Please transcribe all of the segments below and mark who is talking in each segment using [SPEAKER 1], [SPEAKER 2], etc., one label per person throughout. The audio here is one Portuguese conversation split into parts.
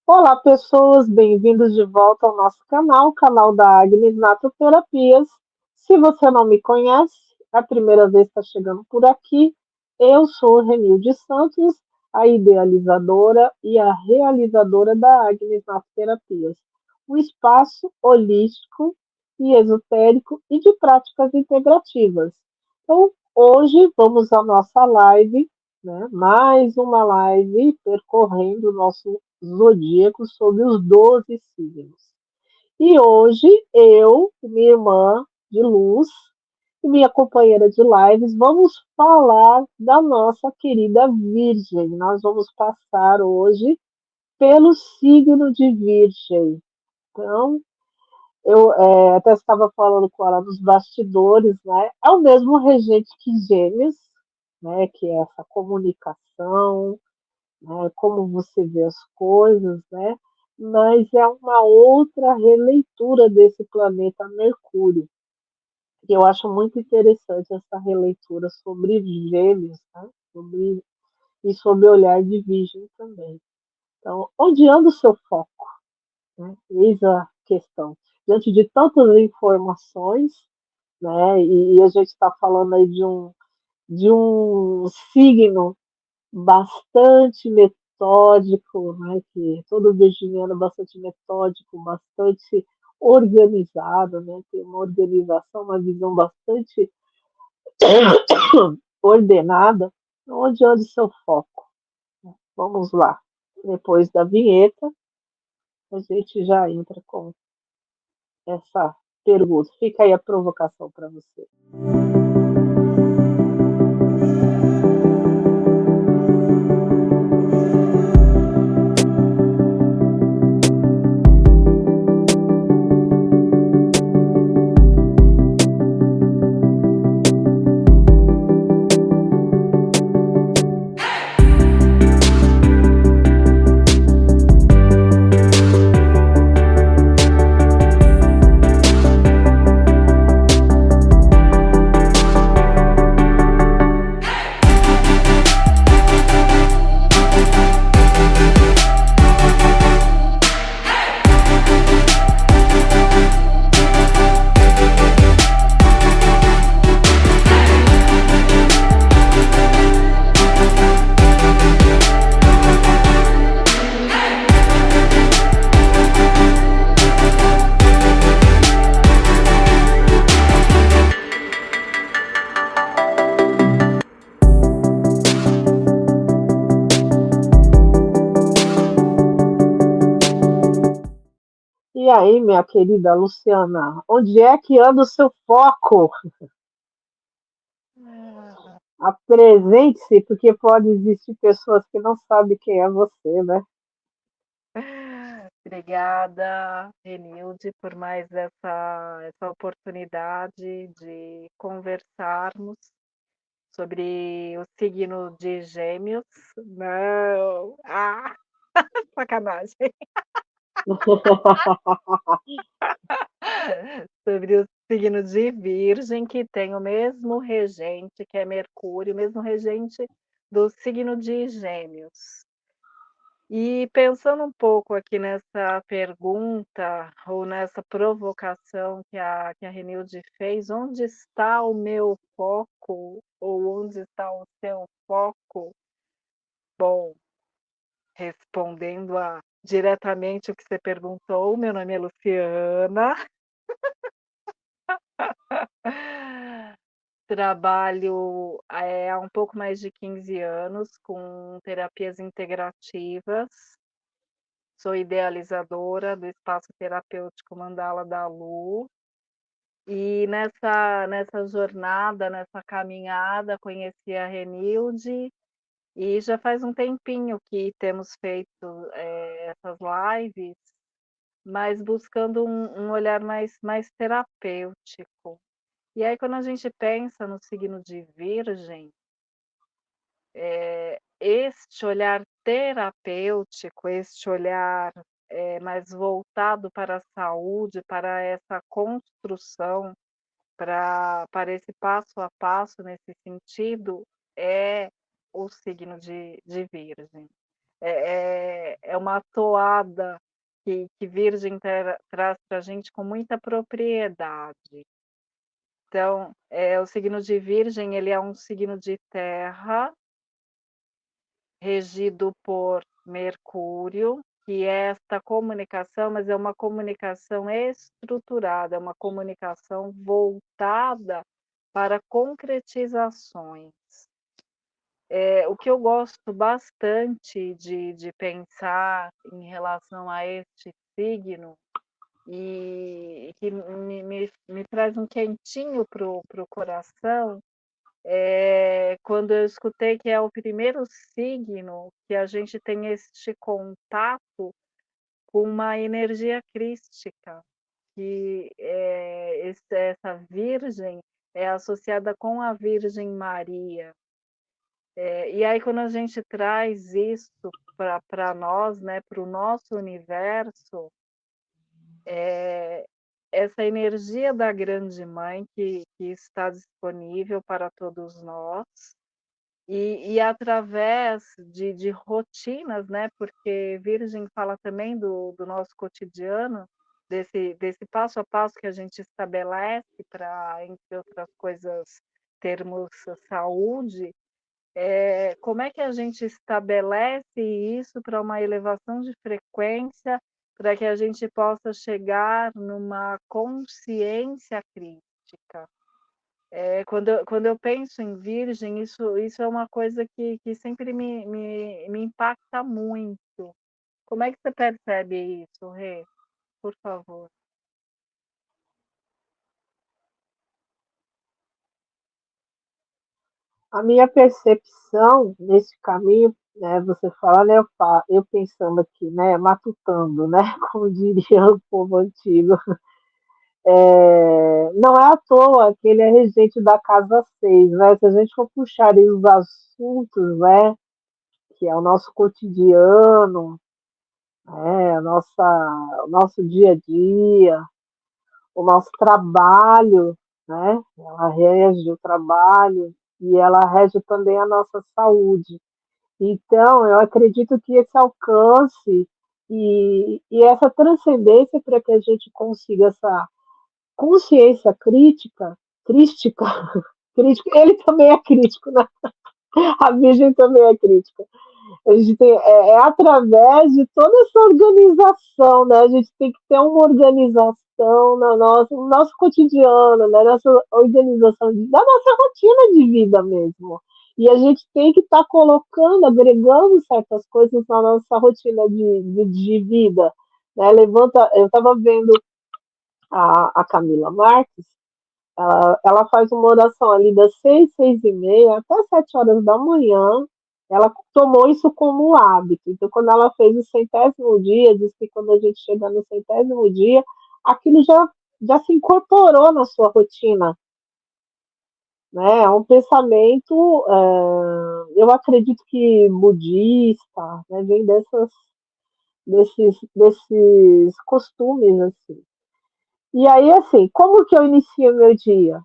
[SPEAKER 1] Olá, pessoas, bem-vindos de volta ao nosso canal, o canal da Agnes Natoterapias. Se você não me conhece, é a primeira vez que está chegando por aqui, eu sou Renilde Santos, a idealizadora e a realizadora da Agnes Natoterapias, um espaço holístico e esotérico e de práticas integrativas. Então, hoje vamos à nossa live, né? Mais uma live percorrendo o nosso zodíaco sobre os 12 signos. E hoje eu, minha irmã de luz e minha companheira de lives, vamos falar da nossa querida Virgem. Nós vamos passar hoje pelo signo de Virgem. Então, eu até estava falando com ela nos bastidores, né? É o mesmo regente que Gêmeos, né? Que é essa comunicação, né, como você vê as coisas, né? Mas é uma outra releitura desse planeta Mercúrio. E eu acho muito interessante essa releitura sobre Gêmeos, né? E sobre o olhar de Virgem também. Então, onde anda o seu foco? Né? Eis a questão. Diante de tantas informações, né? E a gente está falando aí de um signo bastante metódico, né, que todo virginiano é bastante metódico, bastante organizado, né, tem uma organização, uma visão bastante ordenada. Onde anda o seu foco? Vamos lá. Depois da vinheta, a gente já entra com essa pergunta. Fica aí a provocação para você. E aí, minha querida Luciana, onde é que anda o seu foco? Apresente-se, porque pode existir pessoas que não sabem quem é você, né?
[SPEAKER 2] Obrigada, Renilde, por mais essa oportunidade de conversarmos sobre o signo de Gêmeos. Não! Ah, sacanagem! Sobre o signo de Virgem, que tem o mesmo regente, que é Mercúrio, o mesmo regente do signo de Gêmeos. E pensando um pouco aqui nessa pergunta ou nessa provocação que a Renilde fez, onde está o meu foco ou onde está o seu foco? Bom, respondendo diretamente o que você perguntou, meu nome é Luciana. Trabalho, há um pouco mais de 15 anos com terapias integrativas. Sou idealizadora do espaço terapêutico Mandala da Lu, e nessa jornada, nessa caminhada, conheci a Renilde, e já faz um tempinho que temos feito, essas lives, mas buscando um olhar mais terapêutico. E aí quando a gente pensa no signo de Virgem, este olhar terapêutico, este olhar, mais voltado para a saúde, para essa construção, para esse passo a passo nesse sentido, é o signo de Virgem. é uma toada que Virgem traz para a gente com muita propriedade. Então, o signo de Virgem, ele é um signo de terra, regido por Mercúrio, que é esta comunicação, mas é uma comunicação estruturada, é uma comunicação voltada para concretizações. O que eu gosto bastante de pensar em relação a este signo, e que me traz um quentinho para o coração, quando eu escutei que é o primeiro signo que a gente tem este contato com uma energia crística, que, essa virgem é associada com a Virgem Maria. E aí quando a gente traz isso para nós, né, para o nosso universo, essa energia da Grande Mãe que está disponível para todos nós, e através de rotinas, né, porque Virgem fala também do nosso cotidiano, desse passo a passo que a gente estabelece para, entre outras coisas, termos saúde. Como é que a gente estabelece isso para uma elevação de frequência, para que a gente possa chegar numa consciência crítica? Quando eu penso em Virgem, isso é uma coisa que sempre me impacta muito. Como é que você percebe isso, Rê? Por favor.
[SPEAKER 1] A minha percepção nesse caminho, né, você fala, né, eu pensando aqui, né, matutando, né, como diria o povo antigo. Não é à toa que ele é regente da casa 6, né? Se a gente for puxar ali os assuntos, né, que é o nosso cotidiano, o nosso dia a dia, o nosso trabalho, né? Ela rege o trabalho e ela rege também a nossa saúde. Então, eu acredito que esse alcance e essa transcendência para que a gente consiga essa consciência crítica, crítica, ele também é crítico, né? A Virgem também é crítica. A gente tem, através de toda essa organização, né? A gente tem que ter uma organização no nosso cotidiano, né? Nossa organização da nossa rotina de vida mesmo. E a gente tem que estar colocando, agregando certas coisas na nossa rotina de vida. Né? Eu estava vendo a Camila Marques, ela faz uma oração ali das 6, 6h30 até 7 horas da manhã. Ela tomou isso como um hábito. Então, quando ela fez o 100º dia, diz que quando a gente chega no 100º dia, aquilo já se incorporou na sua rotina. Né? É um pensamento, eu acredito que budista, né? Vem desses costumes. Assim. E aí, assim, como que eu inicio o meu dia?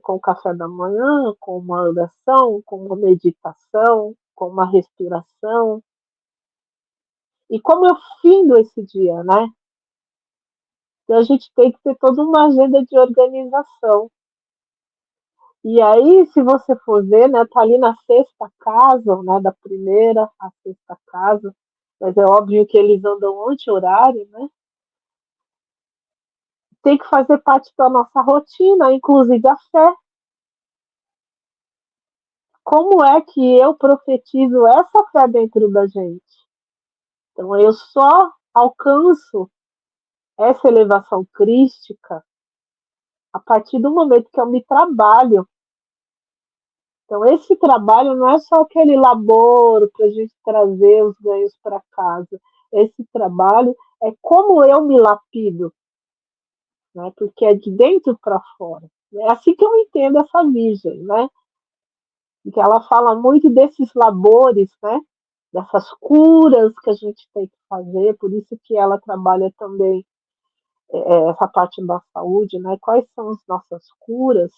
[SPEAKER 1] Com o café da manhã, com uma oração, com uma meditação, com uma respiração. E como eu findo esse dia, né? Então a gente tem que ter toda uma agenda de organização. E aí, se você for ver, né, tá ali na sexta casa, né, da primeira à sexta casa, mas é óbvio que eles andam anti-horário, né? Tem que fazer parte da nossa rotina, inclusive a fé. Como é que eu profetizo essa fé dentro da gente? Então, eu só alcanço essa elevação crística a partir do momento que eu me trabalho. Então, esse trabalho não é só aquele laboro para a gente trazer os ganhos para casa. Esse trabalho é como eu me lapido, né? Porque é de dentro para fora. É assim que eu entendo essa virgem, né? Que ela fala muito desses labores, né? Dessas curas que a gente tem que fazer, por isso que ela trabalha também essa parte da saúde, né? Quais são as nossas curas?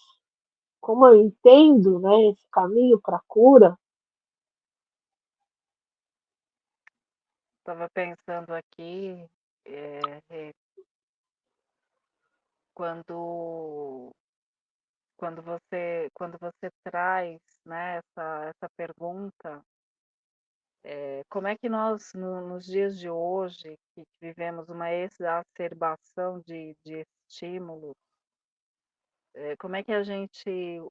[SPEAKER 1] Como eu entendo, né, esse caminho para a cura?
[SPEAKER 2] Estava pensando aqui, quando quando você traz, né, essa pergunta, como é que nós nos dias de hoje, que vivemos uma exacerbação de estímulos, como é que a gente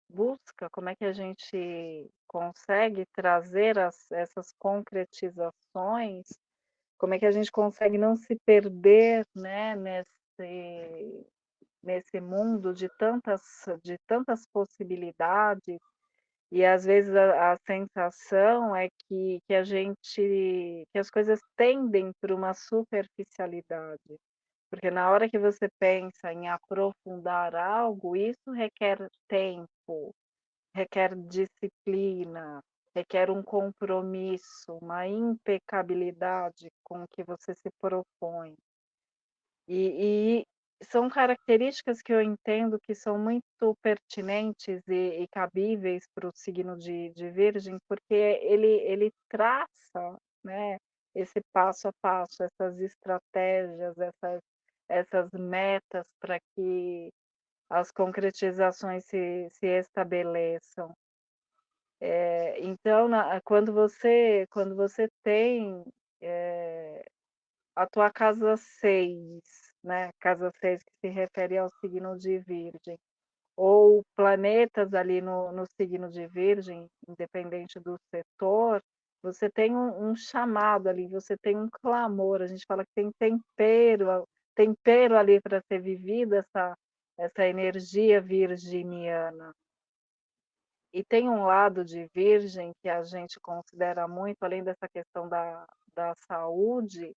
[SPEAKER 2] busca, como é que a gente consegue trazer essas concretizações, como é que a gente consegue não se perder, né, nesse mundo de tantas possibilidades, e às vezes a sensação é que as coisas tendem para uma superficialidade, porque na hora que você pensa em aprofundar algo, isso requer tempo, requer disciplina, requer um compromisso, uma impecabilidade com o que você se propõe. E são características que eu entendo que são muito pertinentes e cabíveis para o signo de Virgem, porque ele traça, né, esse passo a passo, essas estratégias, essas metas para que as concretizações se estabeleçam. Então quando você tem, eh a tua casa 6, né, casa 6 que se refere ao signo de Virgem, ou planetas ali no signo de Virgem, independente do setor, você tem um chamado ali, você tem um clamor, a gente fala que tem tempero ali para ser vivida essa energia virginiana. E tem um lado de Virgem que a gente considera muito, além dessa questão da saúde,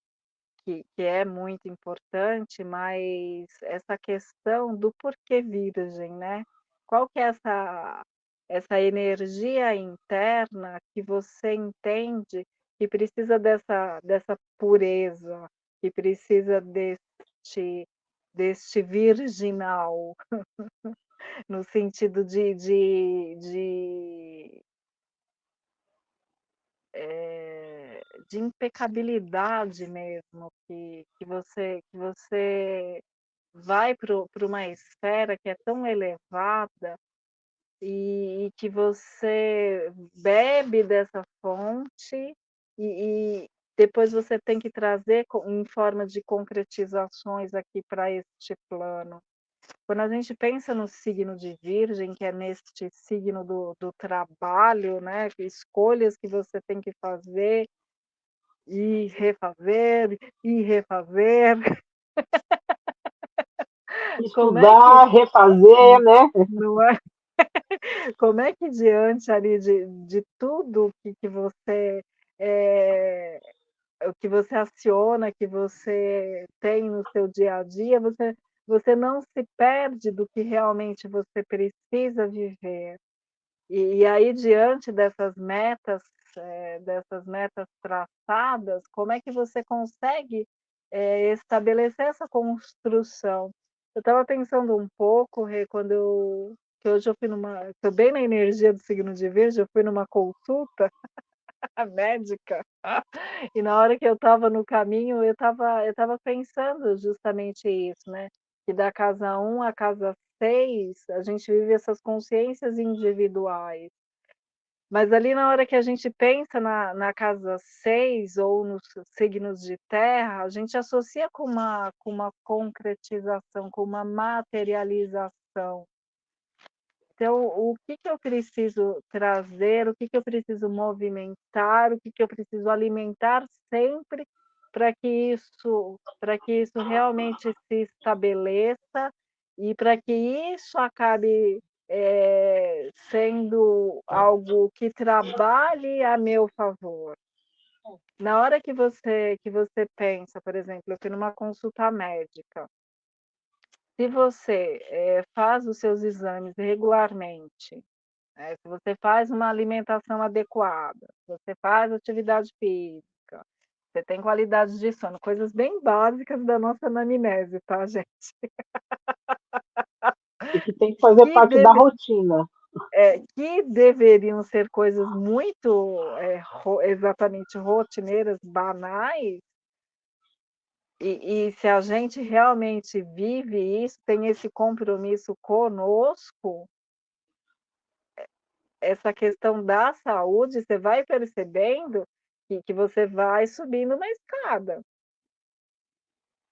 [SPEAKER 2] que é muito importante, mas essa questão do porquê virgem, né. Qual que é essa energia interna que você entende que precisa dessa pureza, que precisa deste virginal, no sentido de impecabilidade mesmo, que você vai para uma esfera que é tão elevada e que você bebe dessa fonte e depois você tem que trazer em forma de concretizações aqui para este plano. Quando a gente pensa no signo de Virgem, que é neste signo do trabalho, né, escolhas que você tem que fazer e refazer, como é que
[SPEAKER 1] Estudar, refazer, né?
[SPEAKER 2] não é? Como é que diante ali de tudo que você, eh, o que você aciona, que você tem no seu dia a dia, você não se perde do que realmente você precisa viver. E aí diante dessas metas traçadas, como é que você consegue, estabelecer essa construção? Eu estava pensando um pouco, Rê, que hoje eu fui estou bem na energia do signo de Virgem, eu fui numa consulta médica, e na hora que eu estava no caminho, eu estava pensando justamente isso, né, que da casa 1 à casa 6 a gente vive essas consciências individuais. Mas ali na hora que a gente pensa na casa 6 ou nos signos de terra, a gente associa com uma concretização, com uma materialização. Então, o que que eu preciso trazer, o que que eu preciso movimentar, o que que eu preciso alimentar sempre para que isso realmente se estabeleça e para que isso acabe, sendo algo que trabalhe a meu favor. Na hora que você pensa, por exemplo, eu fui numa consulta médica, se você, faz os seus exames regularmente, se você faz uma alimentação adequada, se você faz atividade física, você tem qualidade de sono, coisas bem básicas da nossa anamnese, tá, gente?
[SPEAKER 1] E que tem que fazer
[SPEAKER 2] Que
[SPEAKER 1] parte da
[SPEAKER 2] deve
[SPEAKER 1] rotina.
[SPEAKER 2] que deveriam ser coisas muito exatamente rotineiras, banais, e se a gente realmente vive isso, tem esse compromisso conosco, essa questão da saúde, você vai percebendo que você vai subindo uma escada,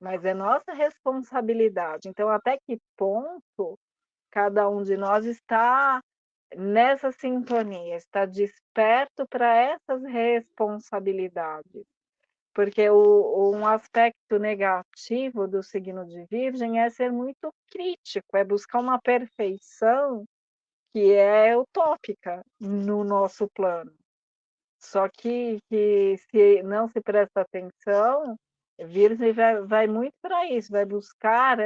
[SPEAKER 2] mas é nossa responsabilidade. Então, até que ponto cada um de nós está nessa sintonia, está desperto para essas responsabilidades? Porque um aspecto negativo do signo de Virgem é ser muito crítico, é buscar uma perfeição que é utópica no nosso plano. Só que se não se presta atenção, Virgem vai muito para isso, vai buscar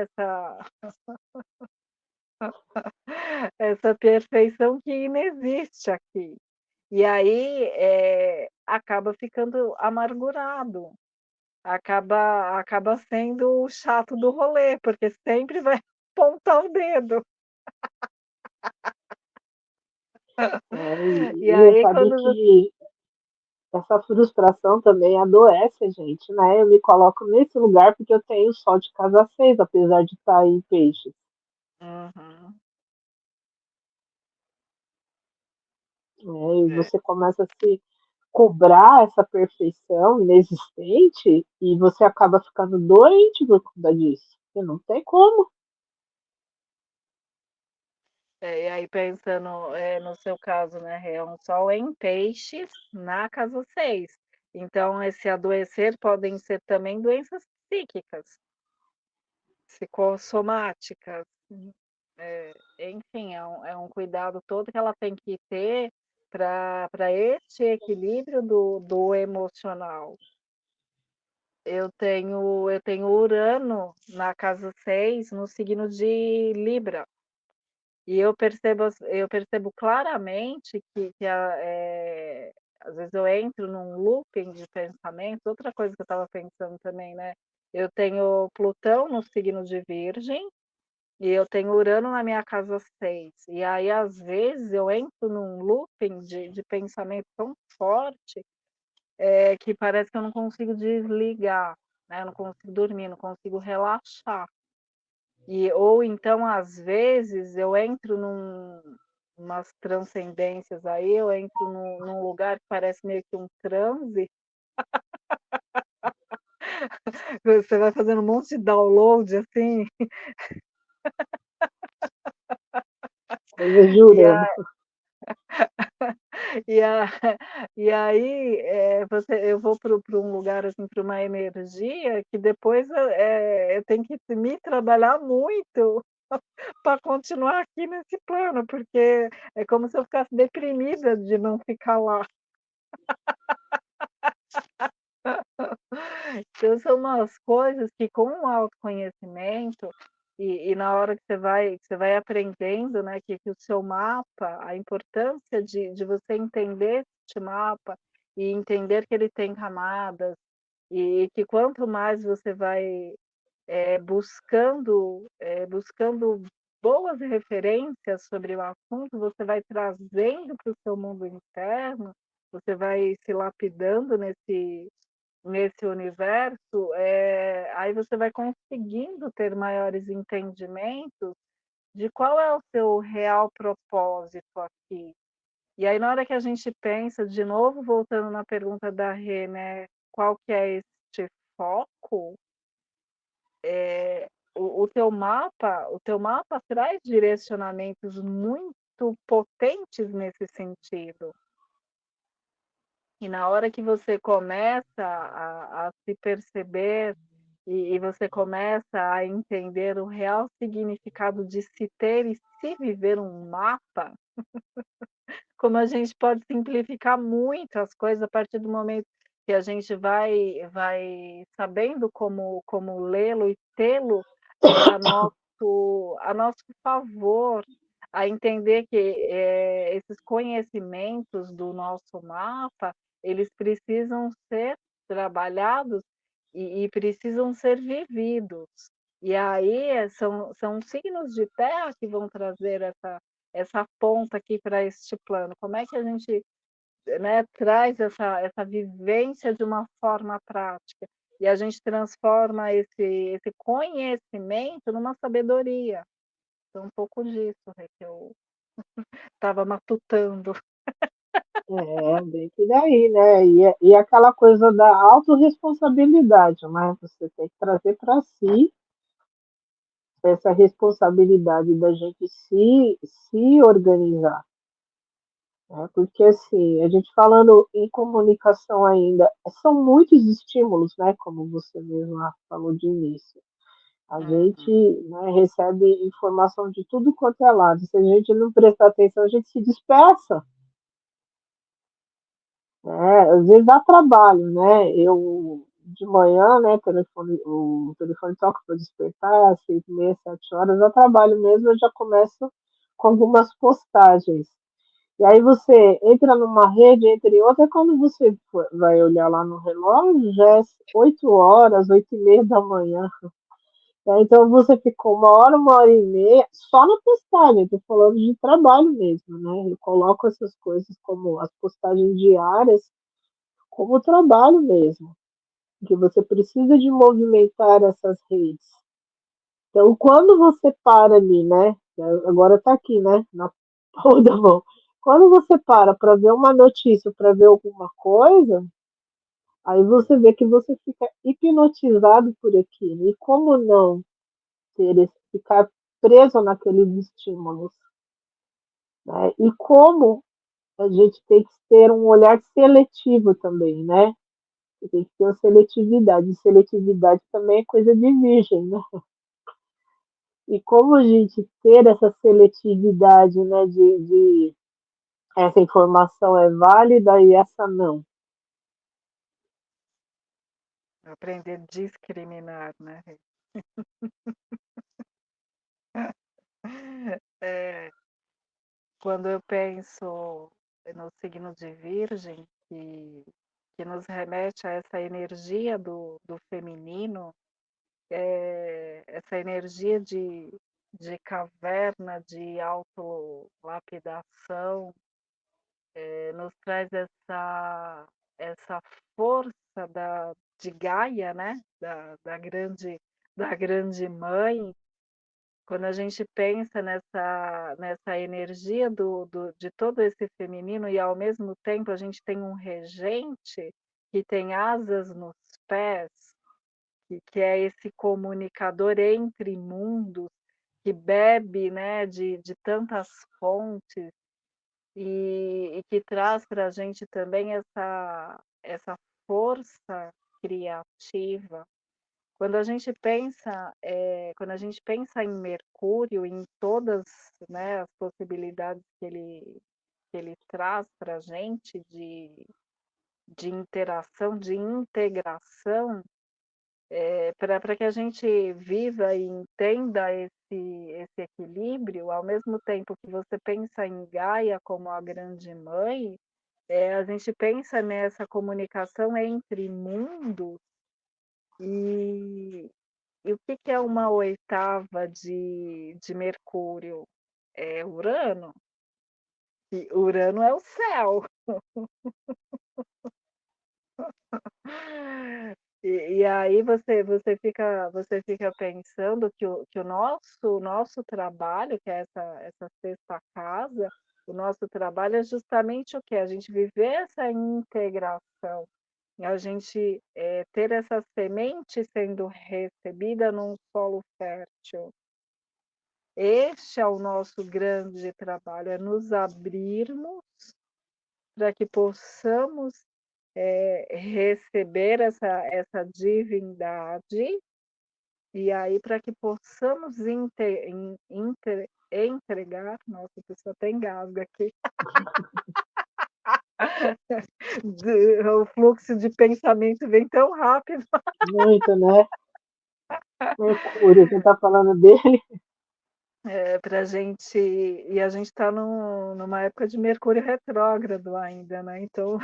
[SPEAKER 2] essa perfeição que inexiste aqui. E aí acaba ficando amargurado, acaba sendo o chato do rolê, porque sempre vai apontar o dedo. E
[SPEAKER 1] E você
[SPEAKER 2] aí
[SPEAKER 1] sabe
[SPEAKER 2] quando você
[SPEAKER 1] que essa frustração também adoece a gente, né? Eu me coloco nesse lugar porque eu tenho sol de casa 6, apesar de estar em peixes.
[SPEAKER 2] uhum,
[SPEAKER 1] Né? E
[SPEAKER 2] é.
[SPEAKER 1] você começa a se cobrar essa perfeição inexistente e você acaba ficando doente por conta disso. Porque não tem como.
[SPEAKER 2] E aí pensando, no seu caso, né, é um sol em peixes na casa 6. Então esse adoecer podem ser também doenças psíquicas, psicossomáticas, enfim, é um cuidado todo que ela tem que ter para este equilíbrio do emocional. Eu tenho Urano na casa 6 no signo de Libra. E eu percebo claramente que às vezes eu entro num looping de pensamento. Outra coisa que eu estava pensando também, né, eu tenho Plutão no signo de Virgem e eu tenho Urano na minha casa 6. E aí, às vezes, eu entro num looping de pensamento tão forte, que parece que eu não consigo desligar, né, eu não consigo dormir, não consigo relaxar. Ou então, às vezes, eu entro umas transcendências aí, eu entro num lugar que parece meio que um transe, você vai fazendo um monte de download, assim,
[SPEAKER 1] Coisa de
[SPEAKER 2] e
[SPEAKER 1] Urano.
[SPEAKER 2] a e a e aí, eu vou para um lugar, assim, para uma energia que depois, eu tenho que me trabalhar muito para continuar aqui nesse plano, porque é como se eu ficasse deprimida de não ficar lá. Então são umas coisas que com o autoconhecimento e na hora que você vai aprendendo, né, que o seu mapa, a importância de você entender este mapa e entender que ele tem camadas, e que quanto mais você vai, buscando boas referências sobre o assunto, você vai trazendo para o seu mundo interno, você vai se lapidando nesse universo, aí você vai conseguindo ter maiores entendimentos de qual é o seu real propósito aqui. E aí na hora que a gente pensa, de novo voltando na pergunta da Rê, né, qual que é este foco, o teu mapa traz direcionamentos muito potentes nesse sentido. E na hora que você começa a se perceber e você começa a entender o real significado de se ter e se viver um mapa, como a gente pode simplificar muito as coisas a partir do momento que a gente vai sabendo como lê-lo e tê-lo, a nosso favor, a entender que, esses conhecimentos do nosso mapa, eles precisam ser trabalhados e precisam ser vividos. E aí, são signos de terra que vão trazer essa ponta aqui para este plano? Como é que a gente, né, traz essa vivência de uma forma prática, e a gente transforma esse conhecimento numa sabedoria. Então um pouco disso, né, que eu estava matutando.
[SPEAKER 1] Bem que daí, né? E aquela coisa da autorresponsabilidade, né? Você tem que trazer para si essa responsabilidade da gente se organizar, né? Porque, assim, a gente falando em comunicação ainda, são muitos estímulos, né? Como você mesma falou de início. A gente,
[SPEAKER 2] Uhum.
[SPEAKER 1] né, recebe informação de tudo quanto é lado. Se a gente não prestar atenção, a gente se dispersa. Né? Às vezes dá trabalho, né? Eu, de manhã, né, o telefone toca para despertar, às 6h30, 7 horas, dá trabalho mesmo, eu já começo com algumas postagens. E aí você entra numa rede, entra em outra, e quando você vai olhar lá no relógio, já é 8 horas, 8h30 da manhã. Né? Então você ficou 1 hora e meia só na postagem, estou falando de trabalho mesmo, né? Eu coloco essas coisas como as postagens diárias, como trabalho mesmo, que você precisa de movimentar essas redes. Então, quando você para ali, né? Agora está aqui, né? Na palma da mão. Quando você para ver uma notícia, para ver alguma coisa, aí você vê que você fica hipnotizado por aquilo. E como não ficar preso naqueles estímulos? Né? E como a gente tem que ter um olhar seletivo também, né? Tem que ter uma seletividade. Seletividade também é coisa de virgem, né? E como a gente ter essa seletividade, né? De essa informação é válida e essa não.
[SPEAKER 2] Aprender a discriminar, né. É, quando eu penso no signo de Virgem, que nos remete a essa energia do feminino, essa energia de caverna, de autolapidação, nos traz essa força de Gaia, né, da grande mãe. Quando a gente pensa nessa energia de todo esse feminino e, ao mesmo tempo, a gente tem um regente que tem asas nos pés, que é esse comunicador entre mundos, que bebe, né, de tantas fontes e que traz para a gente também essa força criativa. Quando a gente pensa em Mercúrio, em todas, né, as possibilidades que ele traz para a gente de interação, de integração, para que a gente viva e entenda esse equilíbrio, ao mesmo tempo que você pensa em Gaia como a grande mãe, a gente pensa nessa comunicação entre mundos e o que é uma oitava de Mercúrio? É Urano, e Urano é o céu. E aí você fica pensando que o nosso trabalho, que é essa sexta casa, o nosso trabalho é justamente o quê? A gente viver essa integração, a gente, ter essa semente sendo recebida num solo fértil. Este é o nosso grande trabalho, é nos abrirmos para que possamos, receber essa divindade, e aí para que possamos entregar, nossa, a pessoa até engasga aqui, o fluxo de pensamento vem tão rápido.
[SPEAKER 1] Muito, né? Mercúrio, você está falando dele?
[SPEAKER 2] Pra gente, e a gente está numa época de Mercúrio retrógrado ainda, né, então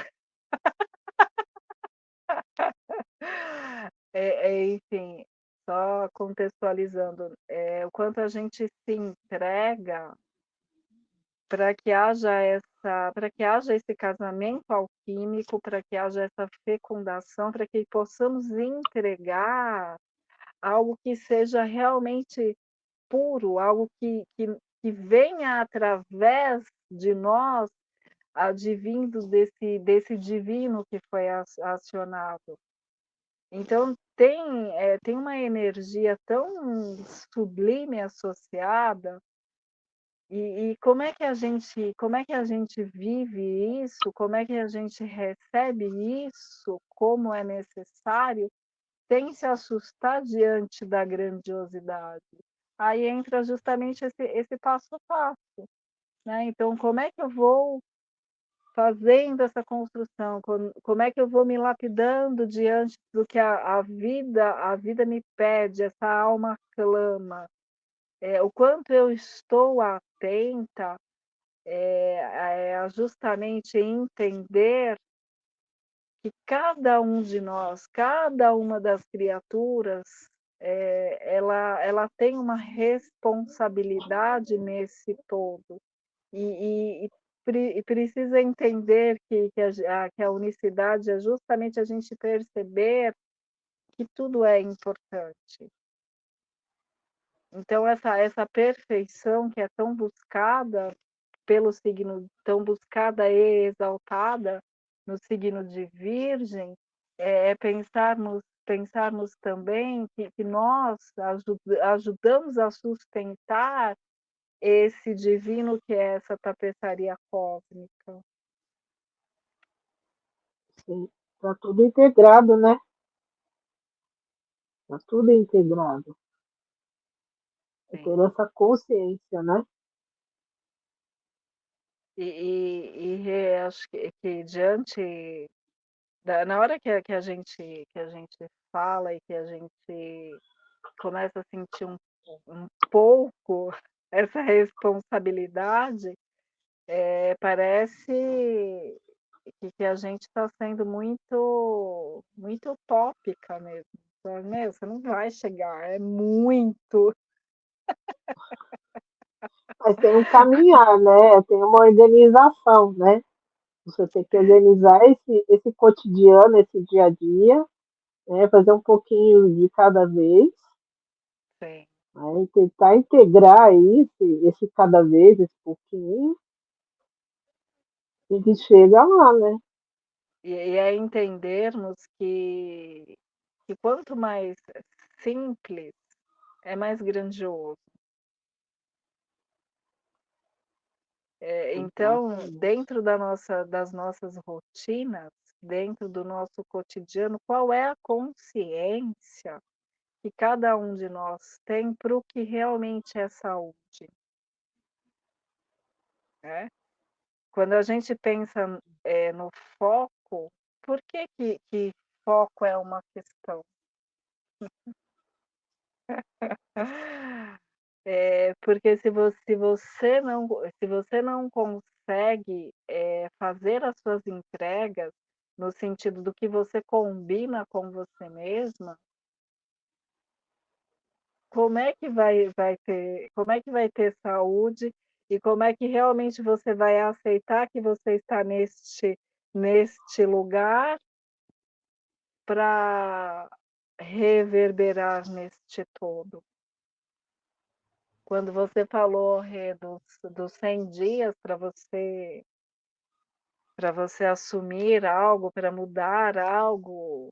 [SPEAKER 2] enfim, só contextualizando, o quanto a gente se entrega para que haja esse casamento alquímico, para que haja essa fecundação, para que possamos entregar algo que seja realmente puro, algo que venha através de nós, advindo desse divino que foi acionado. Então tem uma energia tão sublime associada, e como é que a gente vive isso, como é que a gente recebe isso, como é necessário, sem se assustar diante da grandiosidade. Aí entra justamente esse passo a passo, né? Então, como é que eu vou fazendo essa construção? Como é que eu vou me lapidando diante do que a vida me pede, essa alma clama? O quanto eu estou atenta a justamente entender que cada um de nós, cada uma das criaturas, ela tem uma responsabilidade nesse todo. E precisa entender que a unicidade é justamente a gente perceber que tudo é importante. Então, essa perfeição que é tão buscada pelo signo, tão buscada e exaltada no signo de Virgem, é pensarmos também que nós ajudamos a sustentar esse divino que é essa tapeçaria cósmica.
[SPEAKER 1] Sim, tá tudo integrado, né? Tá tudo integrado. É ter
[SPEAKER 2] Sim.
[SPEAKER 1] essa consciência, né?
[SPEAKER 2] Acho que diante na hora que a gente fala e que a gente começa a sentir um pouco essa responsabilidade, parece que a gente está sendo muito utópica mesmo. Meu, você não vai chegar, é muito.
[SPEAKER 1] Mas tem um caminhar, né? Tem uma organização, né? Você tem que organizar esse cotidiano, esse dia a dia, né? Fazer um pouquinho de cada vez,
[SPEAKER 2] Sim.
[SPEAKER 1] né? E tentar integrar esse cada vez, esse pouquinho, e que chega lá, né?
[SPEAKER 2] E é entendermos que quanto mais simples, é mais grandioso. Então,
[SPEAKER 1] Exatamente.
[SPEAKER 2] dentro das nossas rotinas, dentro do nosso cotidiano, qual é a consciência que cada um de nós tem para o que realmente é saúde, né? Quando a gente pensa no foco, por que foco é uma questão? Porque se você não consegue fazer as suas entregas no sentido do que você combina com você mesma, como é que vai ter saúde e como é que realmente você vai aceitar que você está neste lugar para reverberar neste todo? Quando você falou, Rê, dos 100 dias para você assumir algo, para mudar algo,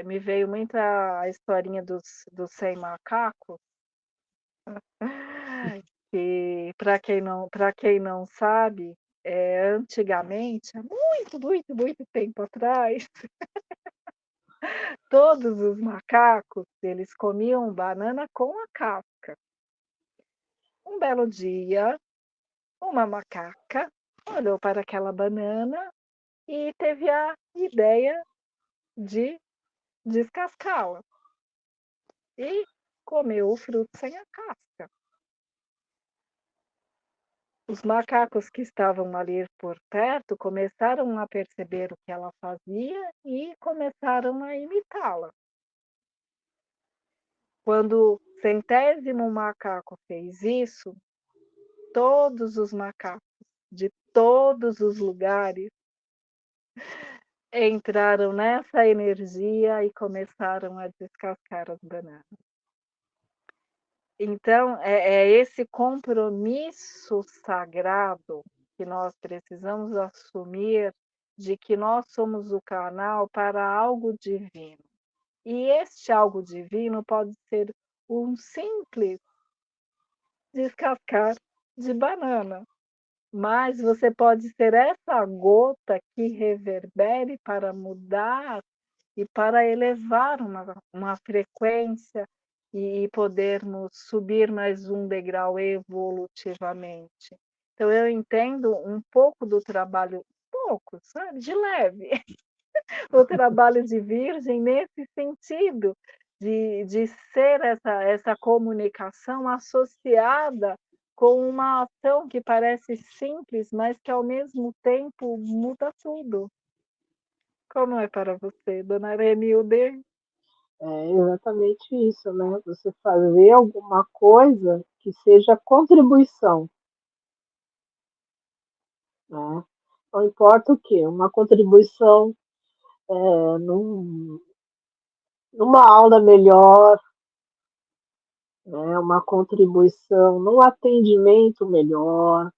[SPEAKER 2] me veio muito a historinha dos 100 macacos, que para quem não sabe, antigamente, há muito, muito, muito tempo atrás, todos os macacos, eles comiam banana com a casca. Um belo dia, uma macaca olhou para aquela banana e teve a ideia de descascá-la e comeu o fruto sem a casca. Os macacos que estavam ali por perto começaram a perceber o que ela fazia e começaram a imitá-la. Quando o 100º macaco fez isso, todos os macacos, de todos os lugares, entraram nessa energia e começaram a descascar as bananas. Então, é esse compromisso sagrado que nós precisamos assumir de que nós somos o canal para algo divino. E este algo divino pode ser um simples descascar de banana, mas você pode ser essa gota que reverbere para mudar e para elevar uma frequência e podermos subir mais um degrau evolutivamente. Então eu entendo um pouco do trabalho, pouco, sabe, de leve, o trabalho de Virgem nesse sentido, de ser essa comunicação associada com uma ação que parece simples, mas que ao mesmo tempo muda tudo. Como é para você, dona Renilde?
[SPEAKER 1] É exatamente isso, né? Você fazer alguma coisa que seja contribuição, né? Não importa o quê, uma contribuição num, numa aula melhor, né? Uma contribuição num atendimento melhor,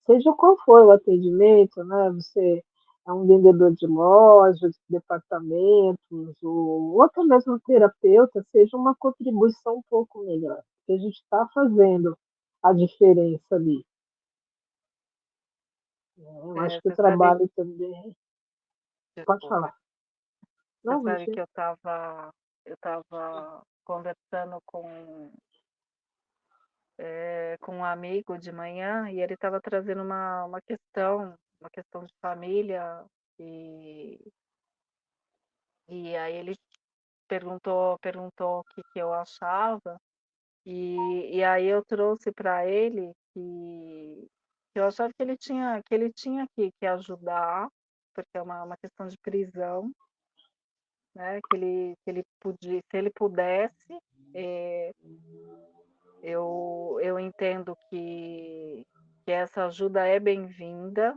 [SPEAKER 1] seja qual for o atendimento, né? Você é um vendedor de lojas, de departamentos, ou até mesmo um terapeuta, seja uma contribuição um pouco melhor, porque a gente está fazendo a diferença ali. Né? Eu acho que o
[SPEAKER 2] Você sabe,
[SPEAKER 1] trabalho também. Pode
[SPEAKER 2] desculpa,
[SPEAKER 1] falar.
[SPEAKER 2] você
[SPEAKER 1] Não,
[SPEAKER 2] sabe
[SPEAKER 1] você.
[SPEAKER 2] que eu estava conversando com um amigo de manhã e ele estava trazendo uma questão de família, e, e aí ele perguntou o que, que eu achava, e aí eu trouxe para ele que eu achava que ele tinha que ajudar, porque é uma questão de prisão, né? Que ele podia, se ele pudesse, eh, eu entendo que essa ajuda é bem-vinda,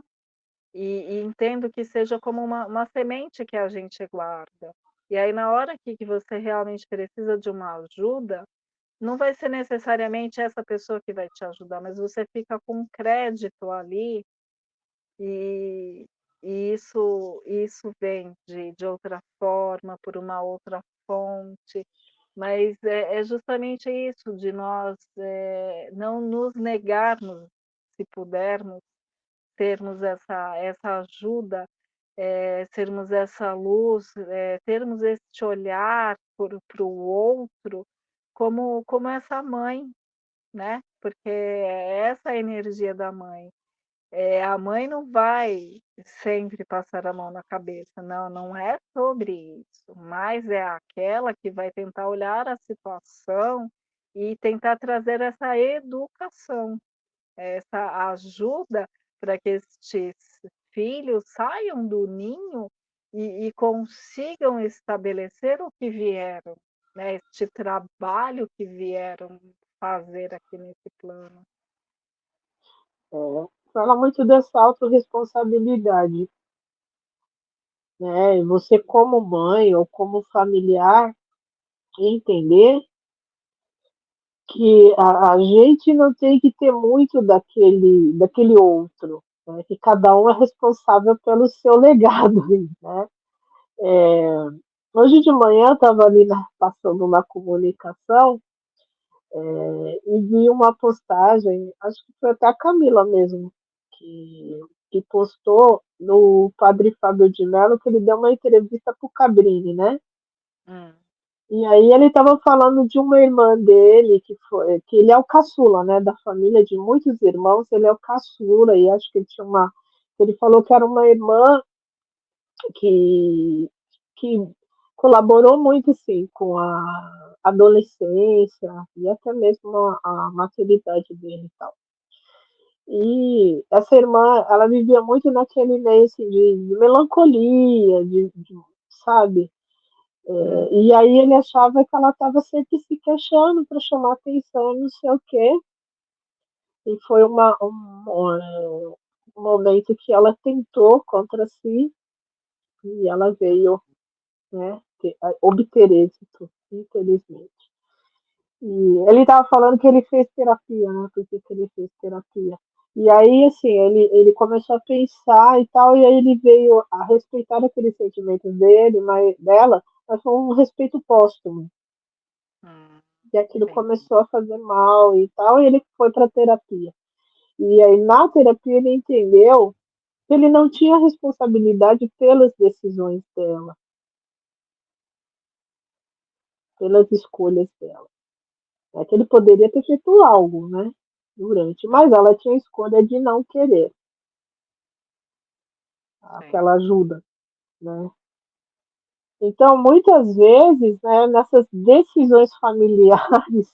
[SPEAKER 2] e entendo que seja como uma semente que a gente guarda. E aí, na hora que você realmente precisa de uma ajuda, não vai ser necessariamente essa pessoa que vai te ajudar, mas você fica com um crédito ali, e, e isso vem de outra forma, por uma outra fonte. Mas é justamente isso, de nós não nos negarmos, se pudermos, termos essa ajuda, sermos essa luz, termos este olhar para o outro como essa mãe, né? Porque é essa a energia da mãe. A mãe não vai sempre passar a mão na cabeça, não, não é sobre isso, mas é aquela que vai tentar olhar a situação e tentar trazer essa educação, essa ajuda para que estes filhos saiam do ninho e consigam estabelecer o que vieram, né, este trabalho que vieram fazer aqui nesse plano.
[SPEAKER 1] Fala muito dessa autorresponsabilidade, né? E você, como mãe ou como familiar, entender que a gente não tem que ter muito daquele outro, né? Que cada um é responsável pelo seu legado, né? Hoje de manhã eu estava ali passando na comunicação e vi uma postagem, acho que foi até a Camila mesmo, que postou no Padre Fábio de Mello, que ele deu uma entrevista para o Cabrini, né?
[SPEAKER 2] Hum,
[SPEAKER 1] E aí ele estava falando de uma irmã dele, que ele é o caçula, né? Da família de muitos irmãos, ele é o caçula, e acho que ele tinha uma. Ele falou que era uma irmã que, que colaborou muito, sim, com a adolescência e até mesmo a maturidade dele e tal. E essa irmã, ela vivia muito naquele meio assim, de melancolia, sabe?
[SPEAKER 2] hum,
[SPEAKER 1] E aí ele achava que ela estava sempre se queixando para chamar atenção, não sei o quê. e foi um momento que ela tentou contra si e ela veio, né, obter êxito, infelizmente. E ele estava falando que ele fez terapia, né? Porque que ele fez terapia. E aí, assim, ele começou a pensar e tal, e aí ele veio a respeitar aqueles sentimentos dela, mas foi um respeito póstumo.
[SPEAKER 2] Hum,
[SPEAKER 1] E aquilo
[SPEAKER 2] entendi.
[SPEAKER 1] começou a fazer mal e tal, e ele foi para terapia. E aí, na terapia, ele entendeu que ele não tinha responsabilidade pelas decisões dela, pelas escolhas dela. É que ele poderia ter feito algo, né? Durante,
[SPEAKER 2] Hum,
[SPEAKER 1] mas ela tinha a escolha de não querer
[SPEAKER 2] sim.
[SPEAKER 1] aquela ajuda, né? Então, muitas vezes, né, nessas decisões familiares,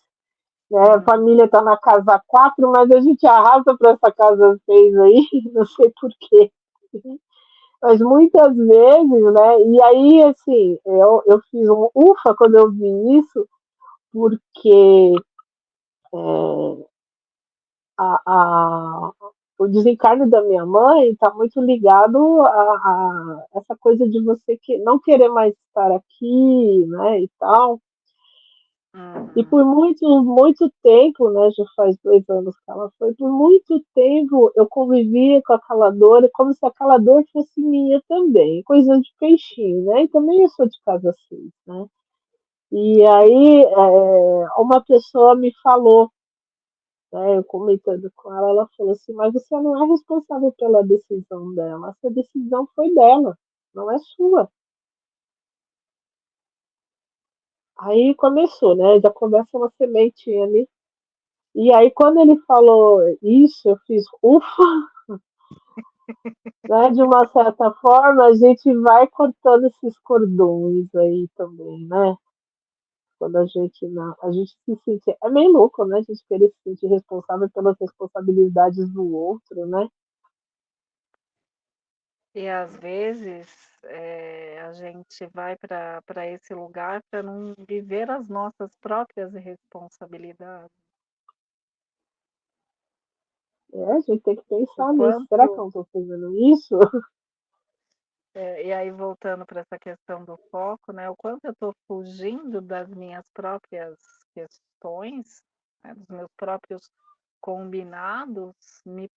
[SPEAKER 1] né, a
[SPEAKER 2] Hum,
[SPEAKER 1] família está na casa 4, mas a gente arrasa para essa casa 6 aí, não sei porquê. Mas muitas vezes, né, e aí, assim, eu fiz um ufa quando eu vi isso, porque a, o desencarne da minha mãe está muito ligado a essa coisa de você não querer mais estar aqui, né, e tal. E
[SPEAKER 2] uhum,
[SPEAKER 1] por muito tempo, né, já faz 2 anos que ela foi, por muito tempo eu convivia com aquela dor, como se aquela dor fosse minha também, coisa de peixinho, né? E também eu sou de casa seis, né? E aí uma pessoa me falou, né, eu comentando com ela, ela falou assim, mas você não é responsável pela decisão dela, essa decisão foi dela, não é sua. Aí começou, né? Já começa uma sementinha ali. E aí, quando ele falou isso, eu fiz, ufa, né? De uma certa forma, a gente vai cortando esses cordões aí também, né? Quando a gente não, a gente se sente, é meio louco, né? A gente querer se sentir responsável pelas responsabilidades do outro, né?
[SPEAKER 2] e às vezes, a gente vai para esse lugar para não viver as nossas próprias responsabilidades.
[SPEAKER 1] A gente tem que
[SPEAKER 2] O
[SPEAKER 1] pensar nisso. Será que
[SPEAKER 2] quanto
[SPEAKER 1] eu não estou fazendo isso?
[SPEAKER 2] e aí voltando para essa questão do foco, né, o quanto eu estou fugindo das minhas próprias questões, né, dos meus próprios combinados, me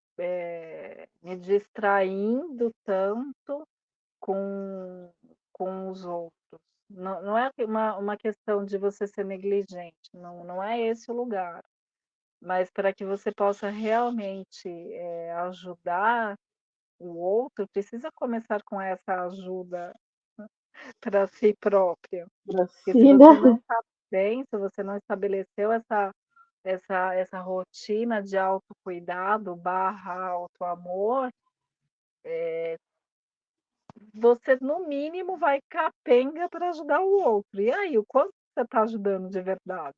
[SPEAKER 2] distraindo tanto com os outros. Não é uma questão de você ser negligente, não é esse o lugar, mas para que você possa realmente, ajudar o outro, precisa começar com essa ajuda para si própria. Porque se
[SPEAKER 1] Brasília,
[SPEAKER 2] você não está bem, se você não estabeleceu essa rotina de autocuidado barra autoamor, você no mínimo vai capenga para ajudar o outro. E aí, o quanto você está ajudando de verdade?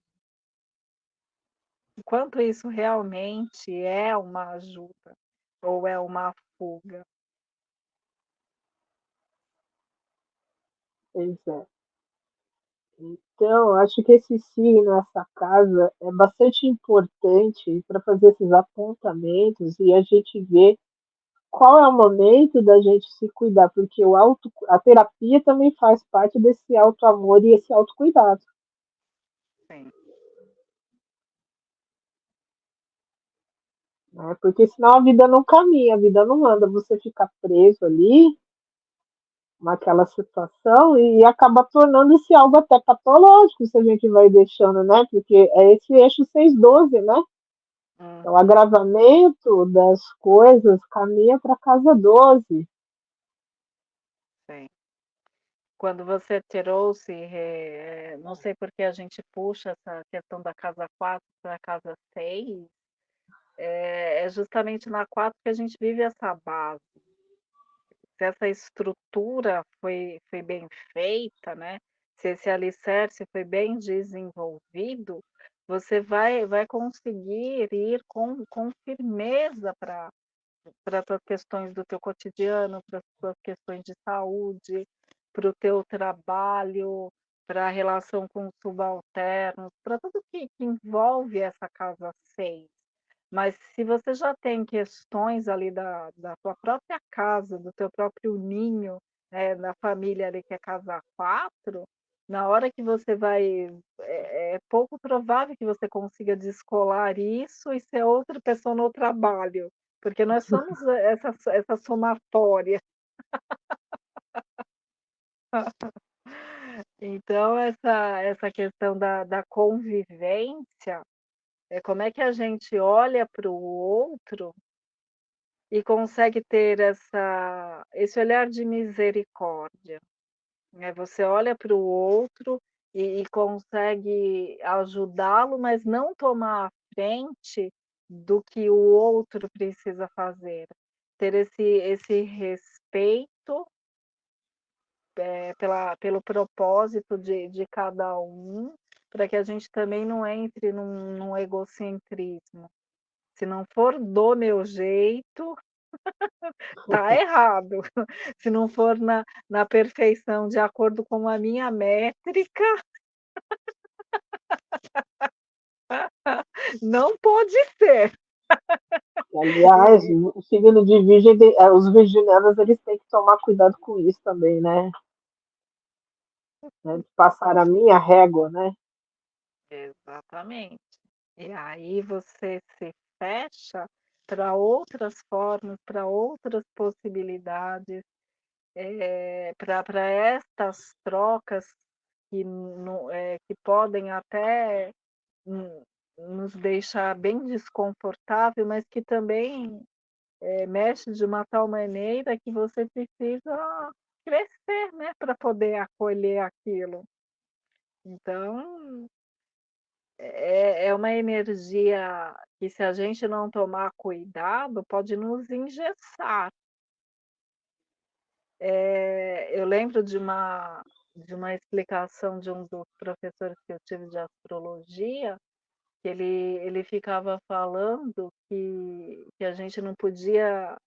[SPEAKER 2] O quanto isso realmente é uma ajuda ou é uma fuga?
[SPEAKER 1] pois é. Então, acho que esse signo, essa casa, é bastante importante para fazer esses apontamentos e a gente ver qual é o momento da gente se cuidar, porque a terapia também faz parte desse auto-amor e esse autocuidado,
[SPEAKER 2] Sim,
[SPEAKER 1] né? Porque senão a vida não caminha, a vida não anda, você fica preso ali naquela situação e acaba tornando-se algo até patológico se a gente vai deixando, né? Porque é esse eixo 612, né? Então, o
[SPEAKER 2] uhum,
[SPEAKER 1] agravamento das coisas caminha para casa 12.
[SPEAKER 2] sim. Quando você trouxe, não sei por que a gente puxa essa questão da casa 4 para a casa 6, é justamente na 4 que a gente vive essa base. Se essa estrutura foi bem feita, né, se esse alicerce foi bem desenvolvido, você vai conseguir ir com firmeza para as tuas questões do teu cotidiano, para as tuas questões de saúde, para o teu trabalho, para a relação com os subalternos, para tudo que envolve essa casa 6. Mas se você já tem questões ali da tua própria casa, do teu próprio ninho, da família ali que é casar 4, na hora que você vai é pouco provável que você consiga descolar isso e ser outra pessoa no trabalho, porque nós somos essa somatória. Então essa questão da convivência, como é que a gente olha para o outro e consegue ter esse olhar de misericórdia, né, você olha para o outro e consegue ajudá-lo, mas não tomar a frente do que o outro precisa fazer. Ter esse respeito, pelo propósito de cada um, para que a gente também não entre num egocentrismo. Se não for do meu jeito, tá errado. Se não for na perfeição, de acordo com a minha métrica, não pode ser.
[SPEAKER 1] Aliás,
[SPEAKER 2] E
[SPEAKER 1] o signo de Virgem, os virginianos, eles têm que tomar cuidado com isso também, né? De passar a minha régua, né?
[SPEAKER 2] exatamente. E aí você se fecha para outras formas, para outras possibilidades, para estas trocas que podem até Hum, nos deixar bem desconfortável, mas que também, mexe de uma tal maneira que você precisa crescer, né, para poder acolher aquilo. Então, é uma energia que se a gente não tomar cuidado, pode nos engessar. Eu lembro de uma explicação de um dos professores que eu tive de astrologia, que ele ficava falando que a gente não podia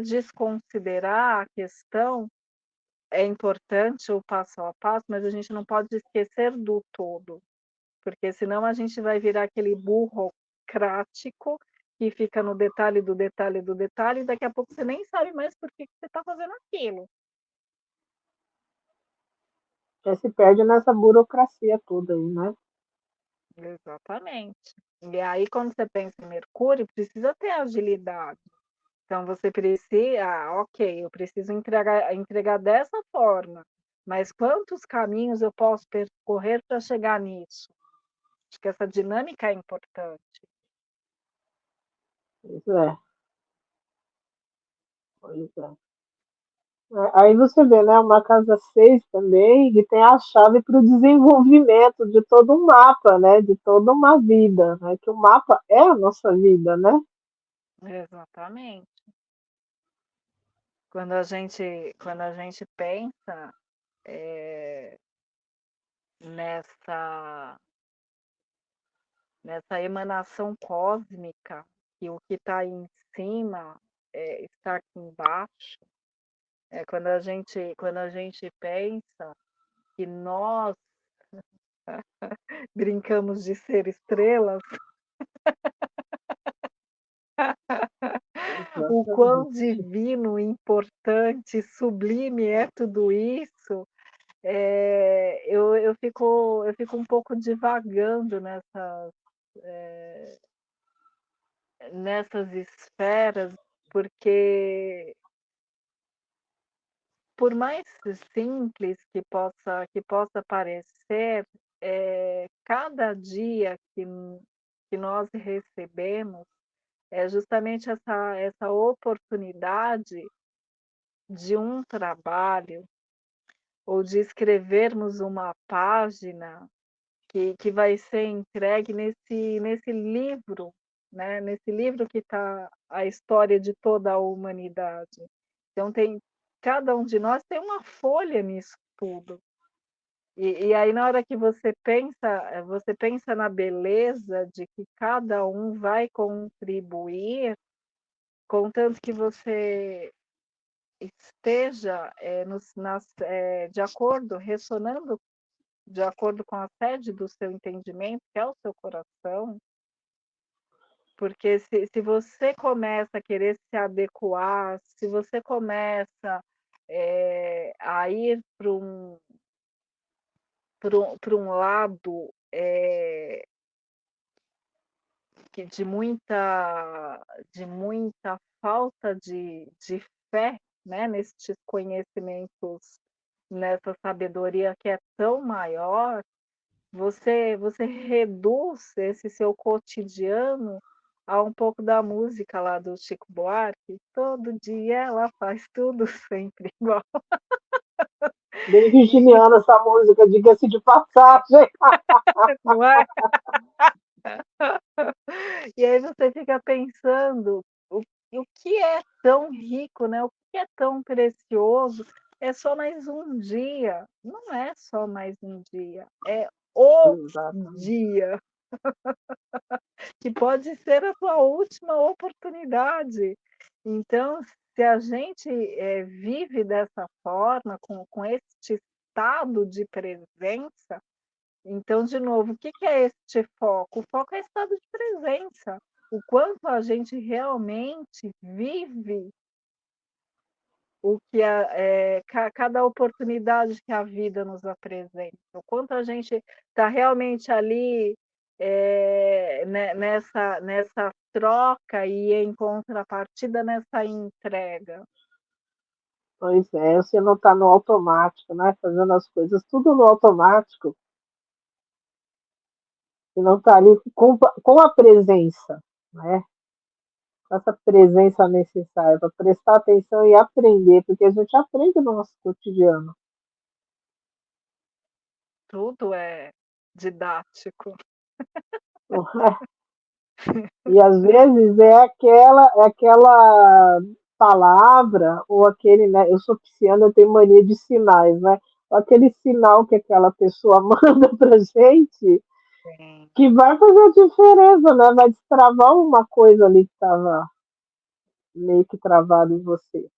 [SPEAKER 2] desconsiderar a questão, é importante o passo a passo, mas a gente não pode esquecer do todo, porque senão a gente vai virar aquele burocrático que fica no detalhe do detalhe do detalhe, e daqui a pouco você nem sabe mais por que você está fazendo aquilo.
[SPEAKER 1] Já se perde nessa burocracia toda aí, né?
[SPEAKER 2] Exatamente. E aí quando você pensa em Mercúrio, precisa ter agilidade. Então você precisa, ok, eu preciso entregar dessa forma, mas quantos caminhos eu posso percorrer para chegar nisso? Acho que essa dinâmica é importante.
[SPEAKER 1] Pois é, pois é. Aí você vê, né, uma casa 6 também, que tem a chave para o desenvolvimento de todo um mapa, né, de toda uma vida, né, que o mapa é a nossa vida, né?
[SPEAKER 2] Exatamente. Quando a gente pensa nessa emanação cósmica, que o que está em cima está aqui embaixo, quando a gente pensa que nós brincamos de ser estrelas, o quão
[SPEAKER 1] Exatamente.
[SPEAKER 2] divino, importante, sublime é tudo isso, eu fico um pouco divagando nessas esferas, porque por mais simples que possa parecer, cada dia que nós recebemos é justamente essa oportunidade de um trabalho ou de escrevermos uma página que vai ser entregue nesse livro, né, nesse livro que está a história de toda a humanidade. Então cada um de nós tem uma folha nisso tudo. E aí na hora que você pensa na beleza de que cada um vai contribuir, contanto que você esteja, de acordo, ressonando de acordo com a sede do seu entendimento, que é o seu coração, porque se você começa a querer se adequar, se você começa, a ir para um lado, que de muita falta de fé, né, nesses conhecimentos, nessa sabedoria que é tão maior, você reduz esse seu cotidiano a um pouco da música lá do Chico Buarque, todo dia ela faz tudo sempre igual.
[SPEAKER 1] Bem
[SPEAKER 2] E
[SPEAKER 1] virginiana essa música, diga-se de passagem.
[SPEAKER 2] não é? E aí você fica pensando, o o que é tão rico, né, o que é tão precioso, é só mais um dia, não é só mais um dia, é o
[SPEAKER 1] Exatamente.
[SPEAKER 2] dia, que pode ser a sua última oportunidade. Então, se a gente, vive dessa forma, com este estado de presença, então, de novo, o que que é este foco? O foco é estado de presença. O quanto a gente realmente vive o que cada oportunidade que a vida nos apresenta. O quanto a gente está realmente ali, nessa troca e em contrapartida nessa entrega.
[SPEAKER 1] Pois é, você não está no automático, né? Fazendo as coisas tudo no automático, e não está ali com a presença, né? Essa presença necessária para prestar atenção e aprender, porque a gente aprende no nosso cotidiano.
[SPEAKER 2] Tudo é didático.
[SPEAKER 1] Não é? E às vezes é aquela palavra ou aquele, né? Eu sou pisciana, eu tenho mania de sinais, né? Aquele sinal que aquela pessoa manda pra gente
[SPEAKER 2] Sim.
[SPEAKER 1] que vai fazer a diferença, né? Vai destravar uma coisa ali que estava meio que travada em você.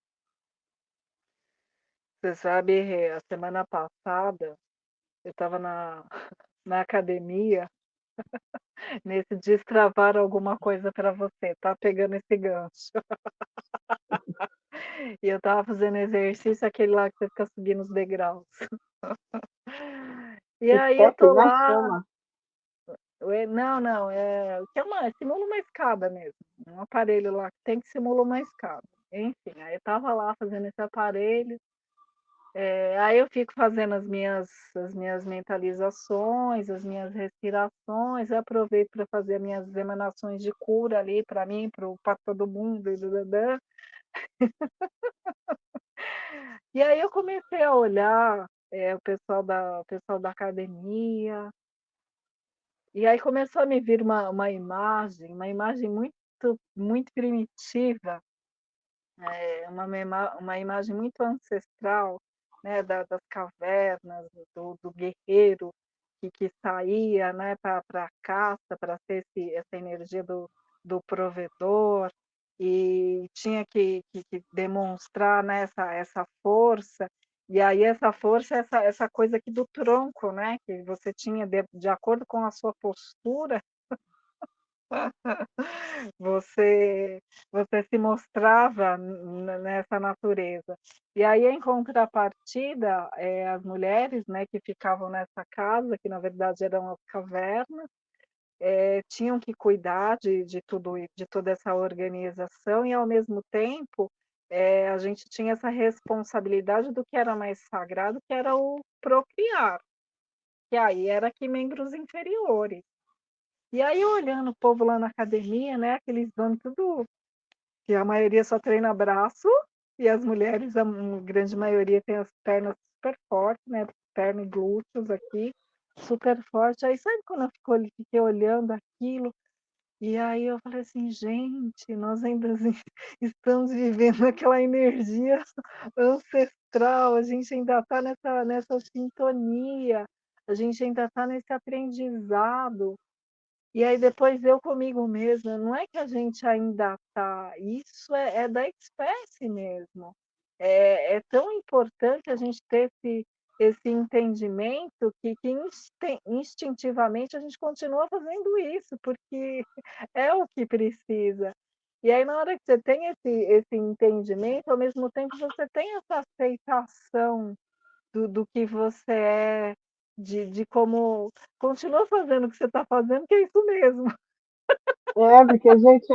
[SPEAKER 2] Você sabe, a semana passada eu estava na academia, nesse destravar alguma coisa para você, tá pegando esse gancho. E eu estava fazendo exercício, aquele lá que você fica subindo os degraus. E aí eu
[SPEAKER 1] Step,
[SPEAKER 2] tô
[SPEAKER 1] né?
[SPEAKER 2] lá,
[SPEAKER 1] Chama.
[SPEAKER 2] não, não, que é simula uma escada mesmo, um aparelho lá que tem que simula uma escada. Enfim, aí eu estava lá fazendo esse aparelho. Aí eu fico fazendo as minhas mentalizações, as minhas respirações, eu aproveito para fazer as minhas emanações de cura ali para mim, para todo mundo e dã. E aí eu comecei a olhar, o pessoal da academia, e aí começou a me vir uma imagem muito muito primitiva, uma imagem muito ancestral, né, das cavernas, do guerreiro que saía, né, para a caça, para ser essa energia do provedor, e tinha que demonstrar, né, essa força, e aí essa força, essa coisa aqui do tronco, né, que você tinha de acordo com a sua postura, você você se mostrava nessa natureza. E aí, em contrapartida, as mulheres, né, que ficavam nessa casa, que na verdade eram as cavernas, tinham que cuidar de toda essa organização e, ao mesmo tempo, a gente tinha essa responsabilidade do que era mais sagrado, que era o procriar, que aí era que membros inferiores. E aí, olhando o povo lá na academia, né, aqueles homens tudo que a maioria só treina braço, e as mulheres, a grande maioria tem as pernas super fortes, né, perna e glúteos aqui, super forte. Aí sabe quando fiquei olhando aquilo, e aí eu falei assim: "Gente, nós ainda assim estamos vivendo aquela energia ancestral, a gente ainda está nessa sintonia, a gente ainda está nesse aprendizado". E aí depois eu comigo mesma, não é que a gente ainda está, isso é da espécie mesmo. É tão importante a gente ter esse entendimento que instintivamente a gente continua fazendo isso, porque é o que precisa. E aí na hora que você tem esse entendimento, ao mesmo tempo você tem essa aceitação do que você é, de como continua fazendo o que você está fazendo, que é isso mesmo.
[SPEAKER 1] É, porque a gente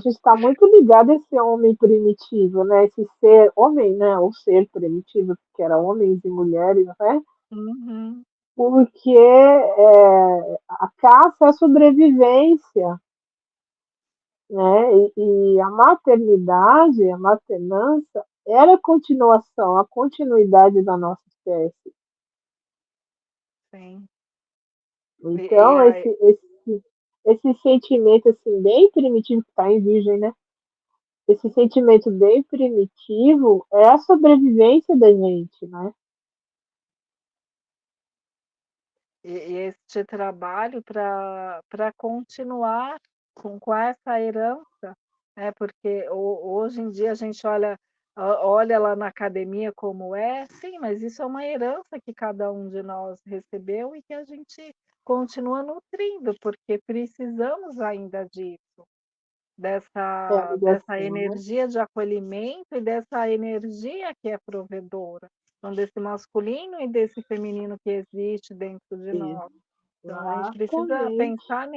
[SPEAKER 1] está muito ligado a esse homem primitivo, né? Esse ser, homem, né? Ou ser primitivo, que era homens e mulheres, né?
[SPEAKER 2] Uhum.
[SPEAKER 1] Porque a caça é a sobrevivência, né? E a maternidade, a maternança, era a continuação, a continuidade da nossa espécie.
[SPEAKER 2] Sim. E
[SPEAKER 1] Então,
[SPEAKER 2] aí
[SPEAKER 1] esse sentimento, assim, bem primitivo, que está em Virgem, né? Esse sentimento bem primitivo é a sobrevivência da gente, né?
[SPEAKER 2] e este trabalho para continuar com essa herança, né, porque hoje em dia a gente olha lá na academia como é, sim, mas isso é uma herança que cada um de nós recebeu e que a gente continua nutrindo, porque precisamos ainda disso.
[SPEAKER 1] É a
[SPEAKER 2] Dessa
[SPEAKER 1] ligação, né?
[SPEAKER 2] energia de acolhimento e dessa energia que é provedora. Então, desse masculino e desse feminino que existe dentro de nós.
[SPEAKER 1] Isso,
[SPEAKER 2] Então, a gente precisa
[SPEAKER 1] exatamente.
[SPEAKER 2] pensar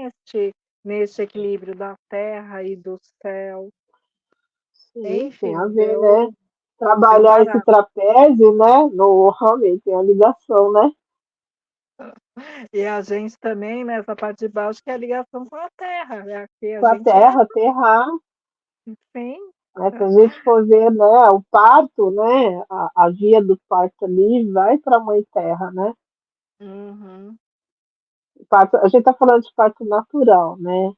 [SPEAKER 2] neste equilíbrio da terra e do céu.
[SPEAKER 1] Sim, tem a
[SPEAKER 2] Enfim,
[SPEAKER 1] ver, né?
[SPEAKER 2] eu
[SPEAKER 1] Trabalhar esse
[SPEAKER 2] barato.
[SPEAKER 1] trapézio, né? No homem tem a ligação, né?
[SPEAKER 2] E a gente também, nessa parte de baixo, que é a ligação com a terra, né? Aqui a
[SPEAKER 1] Com a
[SPEAKER 2] gente é,
[SPEAKER 1] terra, terra,
[SPEAKER 2] sim,
[SPEAKER 1] né? Se a gente for ver, né, o parto, né? A via do parto ali vai para a mãe terra, né?
[SPEAKER 2] uhum,
[SPEAKER 1] Parto, a gente está falando de parto natural, né?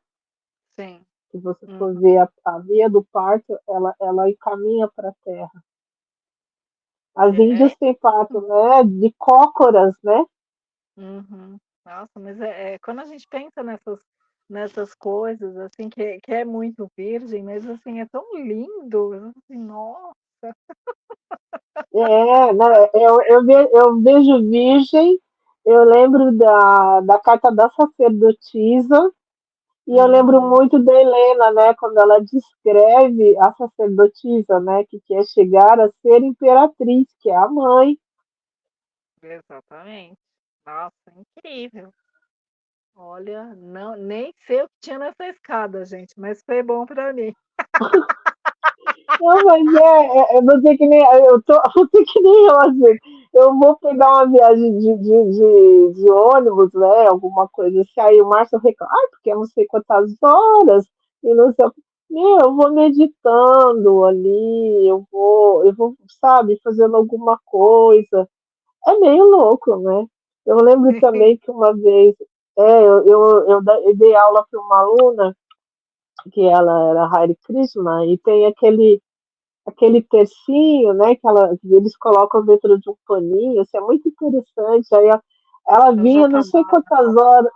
[SPEAKER 2] sim,
[SPEAKER 1] Se você for
[SPEAKER 2] uhum.
[SPEAKER 1] ver a via do parto, ela encaminha para a terra. As
[SPEAKER 2] É,
[SPEAKER 1] índias têm parto, né, de cócoras, né?
[SPEAKER 2] uhum. Nossa, mas quando a gente pensa nessas coisas, assim, que é muito virgem, mas, assim, é tão lindo, assim, nossa.
[SPEAKER 1] É, né, eu vejo virgem, eu lembro da carta da sacerdotisa, e eu lembro
[SPEAKER 2] Uhum,
[SPEAKER 1] muito da Helena, né, quando ela descreve a sacerdotisa, né, que quer chegar a ser imperatriz, que é a mãe.
[SPEAKER 2] exatamente. Nossa, incrível. Olha, não nem sei o que tinha nessa escada, gente, mas foi bom para mim.
[SPEAKER 1] Não, mas você que nem você que nem eu, assim. Eu vou pegar uma viagem de ônibus, né? Alguma coisa assim. Aí o Márcio reclama, ai, porque eu não sei quantas horas, e não sei o quê. Meu, eu vou meditando ali, eu vou, sabe, fazendo alguma coisa. É meio louco, né? Eu lembro também que uma vez, eu dei aula para uma aluna, que ela era Hare Krishna, e tem aquele tercinho, né, que eles colocam dentro de um paninho, isso é muito interessante. Aí ela
[SPEAKER 2] Eu
[SPEAKER 1] vinha
[SPEAKER 2] já
[SPEAKER 1] não sei
[SPEAKER 2] amava.
[SPEAKER 1] quantas horas,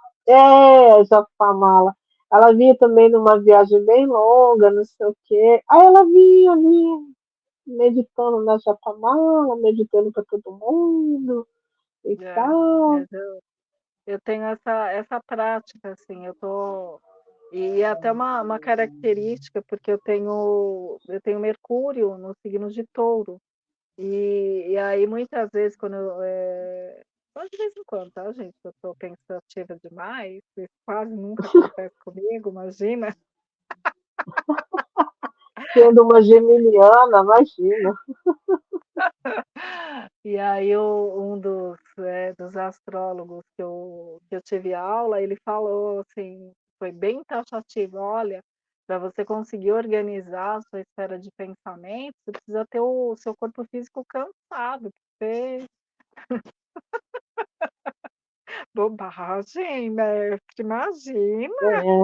[SPEAKER 1] Japamala. Ela vinha também numa viagem bem longa, não sei o quê. Aí ela vinha meditando na Japamala, meditando para todo mundo e tal.
[SPEAKER 2] Mas eu tenho essa prática, assim, e é até uma característica, porque eu tenho Mercúrio no signo de Touro, e aí muitas vezes quando só de vez em quando, tá gente, eu estou pensativa demais, isso quase nunca acontece comigo, imagina.
[SPEAKER 1] Sendo uma geminiana, imagina.
[SPEAKER 2] E aí um dos astrólogos que eu tive aula, ele falou assim, foi bem taxativo: "Olha, para você conseguir organizar a sua esfera de pensamento, você precisa ter o seu corpo físico cansado, porque bobagem, né, imagina".
[SPEAKER 1] É,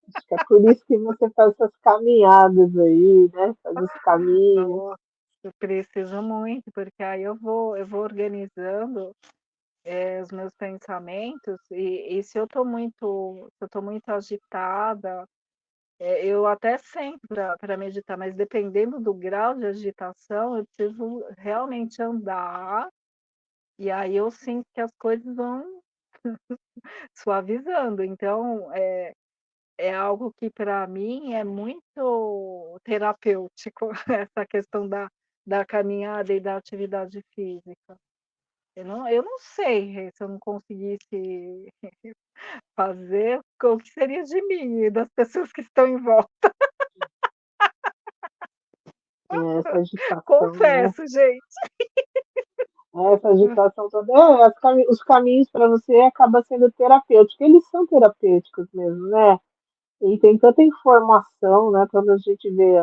[SPEAKER 1] acho que é por isso que você faz essas caminhadas aí, né? Faz os caminhos.
[SPEAKER 2] Nossa, eu preciso muito, porque aí eu vou organizando, os meus pensamentos, e se eu estou muito agitada, Eu até sento para meditar, mas dependendo do grau de agitação, eu preciso realmente andar, e aí eu sinto que as coisas vão suavizando. Então, é algo que para mim é muito terapêutico, essa questão da caminhada e da atividade física. Eu não sei se eu não conseguisse fazer, o que seria de mim e das pessoas que estão em volta.
[SPEAKER 1] Essa agitação, né?
[SPEAKER 2] Confesso, gente.
[SPEAKER 1] Essa agitação toda. Os caminhos para você acaba sendo terapêutico. Eles são terapêuticos mesmo, né? E tem tanta informação, né? Quando a gente vê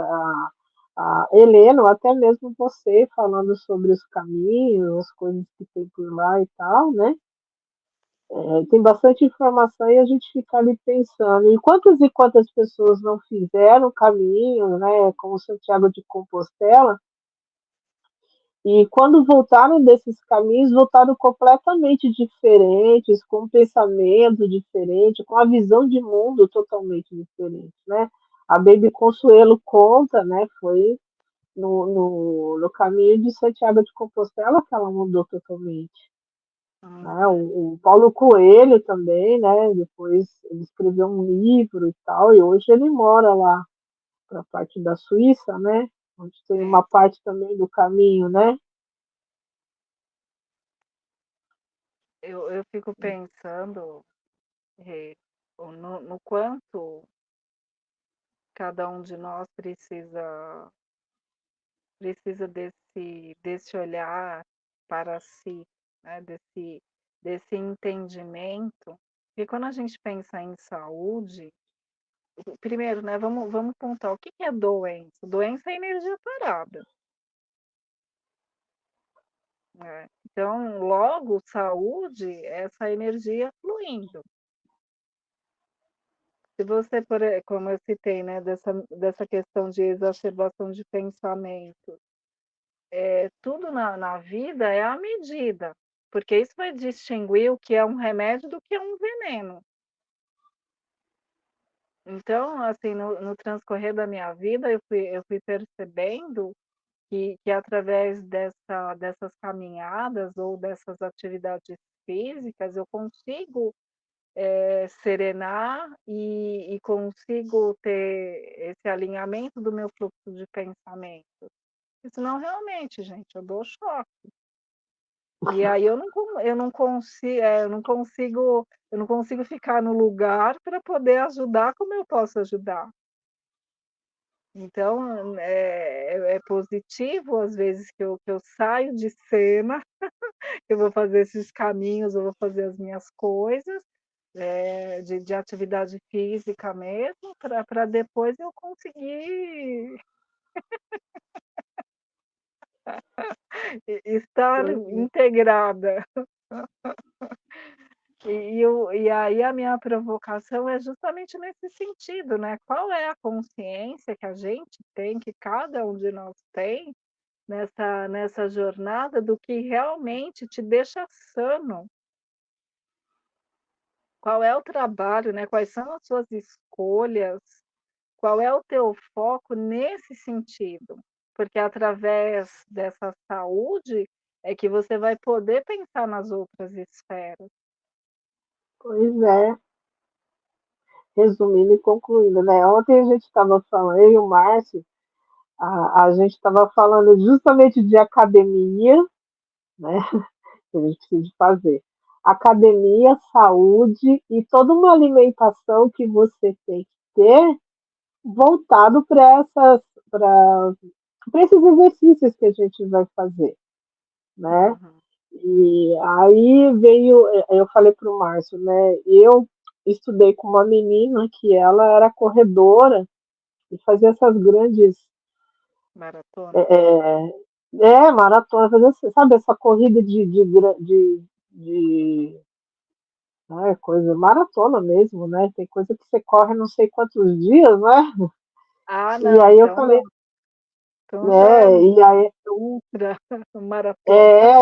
[SPEAKER 1] a Helena, ou até mesmo você falando sobre os caminhos, as coisas que tem por lá e tal, né? Tem bastante informação e a gente fica ali pensando. E quantas pessoas não fizeram o caminho, né? Como Santiago de Compostela, e quando voltaram desses caminhos, voltaram completamente diferentes, com um pensamento diferente, com a visão de mundo totalmente diferente, né? A Baby Consuelo conta, né? Foi no caminho de Santiago de Compostela que ela mudou totalmente. Né?
[SPEAKER 2] Uhum,
[SPEAKER 1] O Paulo Coelho também, né? Depois ele escreveu um livro e tal, e hoje ele mora lá para a parte da Suíça, né? Onde tem uma
[SPEAKER 2] sim.
[SPEAKER 1] parte também do caminho, né?
[SPEAKER 2] Eu fico pensando, Rê, no quanto cada um de nós precisa desse olhar para si, né, desse entendimento. Porque quando a gente pensa em saúde, primeiro, né, vamos pontuar o que é doença. Doença é energia parada, né? Então, logo, saúde é essa energia fluindo. Se você, como eu citei, né, dessa questão de exacerbação de pensamento, tudo na vida é a medida, porque isso vai distinguir o que é um remédio do que é um veneno. Então, assim, no transcorrer da minha vida, eu fui percebendo que através dessas caminhadas ou dessas atividades físicas, eu consigo serenar e consigo ter esse alinhamento do meu fluxo de pensamento. Senão, realmente, gente, eu dou choque. E aí eu não consigo ficar no lugar para poder ajudar como eu posso ajudar. Então, é positivo, às vezes, que eu saio de cena, eu vou fazer esses caminhos, eu vou fazer as minhas coisas, de atividade física mesmo, para depois eu conseguir estar integrada. E aí a minha provocação é justamente nesse sentido, né, qual é a consciência que a gente tem, que cada um de nós tem, nessa jornada do que realmente te deixa sano? Qual é o trabalho, né, quais são as suas escolhas? Qual é o teu foco nesse sentido? Porque através dessa saúde é que você vai poder pensar nas outras esferas.
[SPEAKER 1] Pois é, resumindo e concluindo, né? Ontem a gente estava falando, eu e o Márcio, a gente estava falando justamente de academia, né? Que a gente precisa fazer. Academia, saúde e toda uma alimentação que você tem que ter voltado para esses exercícios que a gente vai fazer, né?
[SPEAKER 2] Uhum.
[SPEAKER 1] E aí veio, eu falei para o Márcio, né? Eu estudei com uma menina que ela era corredora e fazia essas grandes
[SPEAKER 2] Maratona?
[SPEAKER 1] maratona, fazia, sabe, essa corrida de coisa, maratona mesmo, né? Tem coisa que você corre não sei quantos dias, né?
[SPEAKER 2] Ah,
[SPEAKER 1] E
[SPEAKER 2] não,
[SPEAKER 1] aí eu
[SPEAKER 2] então
[SPEAKER 1] falei,
[SPEAKER 2] não. Então já é
[SPEAKER 1] né? E aí
[SPEAKER 2] ultra maratona.
[SPEAKER 1] é,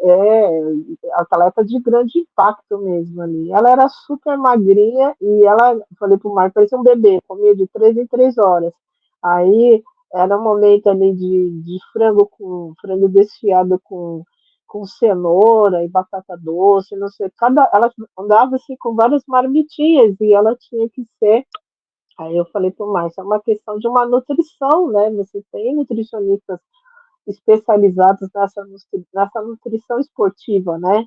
[SPEAKER 1] é, atleta de grande impacto mesmo ali. Ela era super magrinha e ela, falei pro Marco, parecia um bebê, comia de 3 em 3 horas. Aí era um momento ali de frango com frango desfiado com cenoura e batata doce, não sei, ela andava assim com várias marmitinhas e ela tinha que ser. Aí eu falei para o Márcio, é uma questão de uma nutrição, né? Você tem nutricionistas especializados nessa nutrição esportiva, né?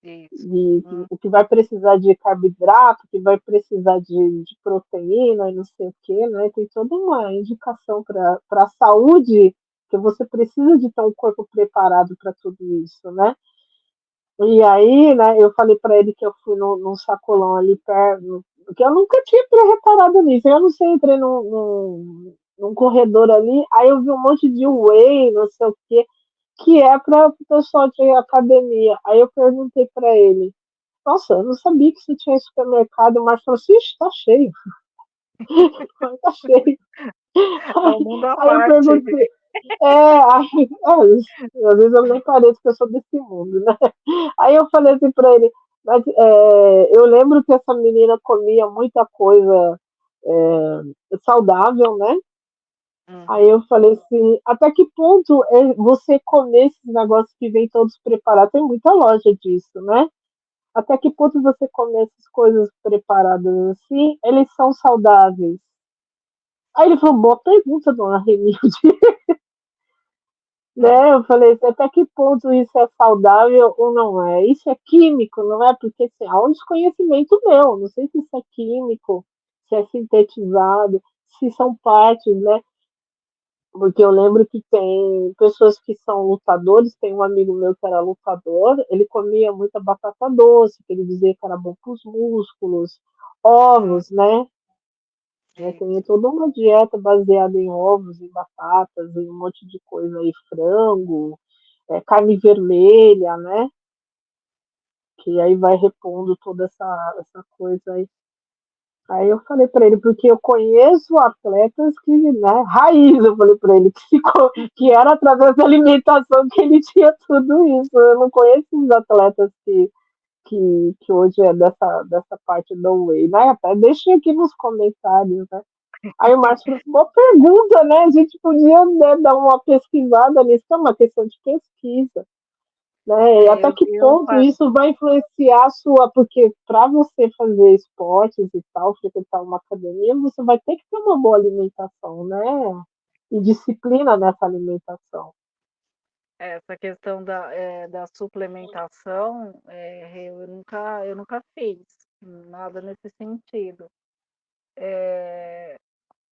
[SPEAKER 2] Isso.
[SPEAKER 1] E o que vai precisar de carboidrato, que vai precisar de proteína e não sei o quê, né? Tem toda uma indicação para a saúde, que você precisa de ter um corpo preparado para tudo isso, né? E aí, né, eu falei para ele que eu fui num sacolão ali perto, porque eu nunca tinha reparado nisso. Eu não sei, entrei num corredor ali, aí eu vi um monte de whey, não sei o quê, que é para o pessoal de academia. Aí eu perguntei para ele, nossa, eu não sabia que você tinha em supermercado, mas falou assim, ixi, tá cheio, tá cheio.
[SPEAKER 2] É um mundo à
[SPEAKER 1] Aí eu
[SPEAKER 2] parte.
[SPEAKER 1] perguntei, às vezes eu nem pareço que eu sou desse mundo, né? Aí eu falei assim para ele, mas, eu lembro que essa menina comia muita coisa saudável, né? Aí
[SPEAKER 2] Uhum.
[SPEAKER 1] eu falei assim, até que ponto você comer esses negócios que vem todos preparados? Tem muita loja disso, né? Até que ponto você comer essas coisas preparadas assim, eles são saudáveis? Aí ele falou, boa pergunta, dona Remilde. Né? Eu falei assim, até que ponto isso é saudável ou não é? Isso é químico, não é? Porque assim, há um desconhecimento meu, não sei se isso é químico, se é sintetizado, se são partes, né? Porque eu lembro que tem pessoas que são lutadores, tem um amigo meu que era lutador, ele comia muita batata doce, que ele dizia que era bom para os músculos,
[SPEAKER 2] Hum,
[SPEAKER 1] ovos, né? Tem
[SPEAKER 2] isso.
[SPEAKER 1] toda uma dieta baseada em ovos, em batatas, em um monte de coisa aí, frango, carne vermelha, né? Que aí vai repondo toda essa coisa aí. Aí eu falei para ele, porque eu conheço atletas que, né, raiz, eu falei para ele, que era através da alimentação que ele tinha tudo isso. Eu não conheço os atletas que hoje é dessa parte do whey, né? Até deixei aqui nos comentários, né? Aí o Márcio falou assim, boa pergunta, né? A gente podia, né, dar uma pesquisada nisso, que é uma questão de pesquisa. Né? E
[SPEAKER 2] É,
[SPEAKER 1] até que
[SPEAKER 2] eu
[SPEAKER 1] ponto isso vai influenciar a sua. Porque para você fazer esportes e tal, frequentar uma academia, você vai ter que ter uma boa alimentação, né? E disciplina nessa alimentação.
[SPEAKER 2] essa questão da suplementação, eu nunca fiz nada nesse sentido.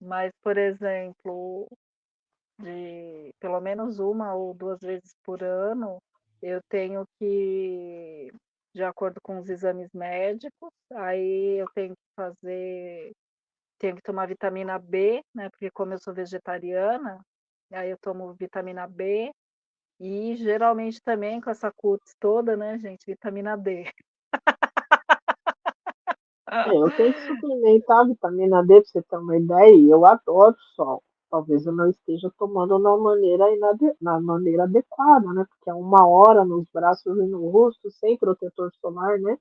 [SPEAKER 2] Mas, por exemplo, pelo menos 1 ou 2 vezes por ano, eu tenho que, de acordo com os exames médicos, aí eu tenho que tomar vitamina B, né, porque como eu sou vegetariana, aí eu tomo vitamina B e geralmente também com essa cutis toda, né, gente, vitamina D.
[SPEAKER 1] Eu tenho que suplementar a vitamina D, para você ter uma ideia, e eu adoro sol. Talvez eu não esteja tomando na maneira adequada, né? Porque é 1 hora nos braços e no rosto, sem protetor solar, né?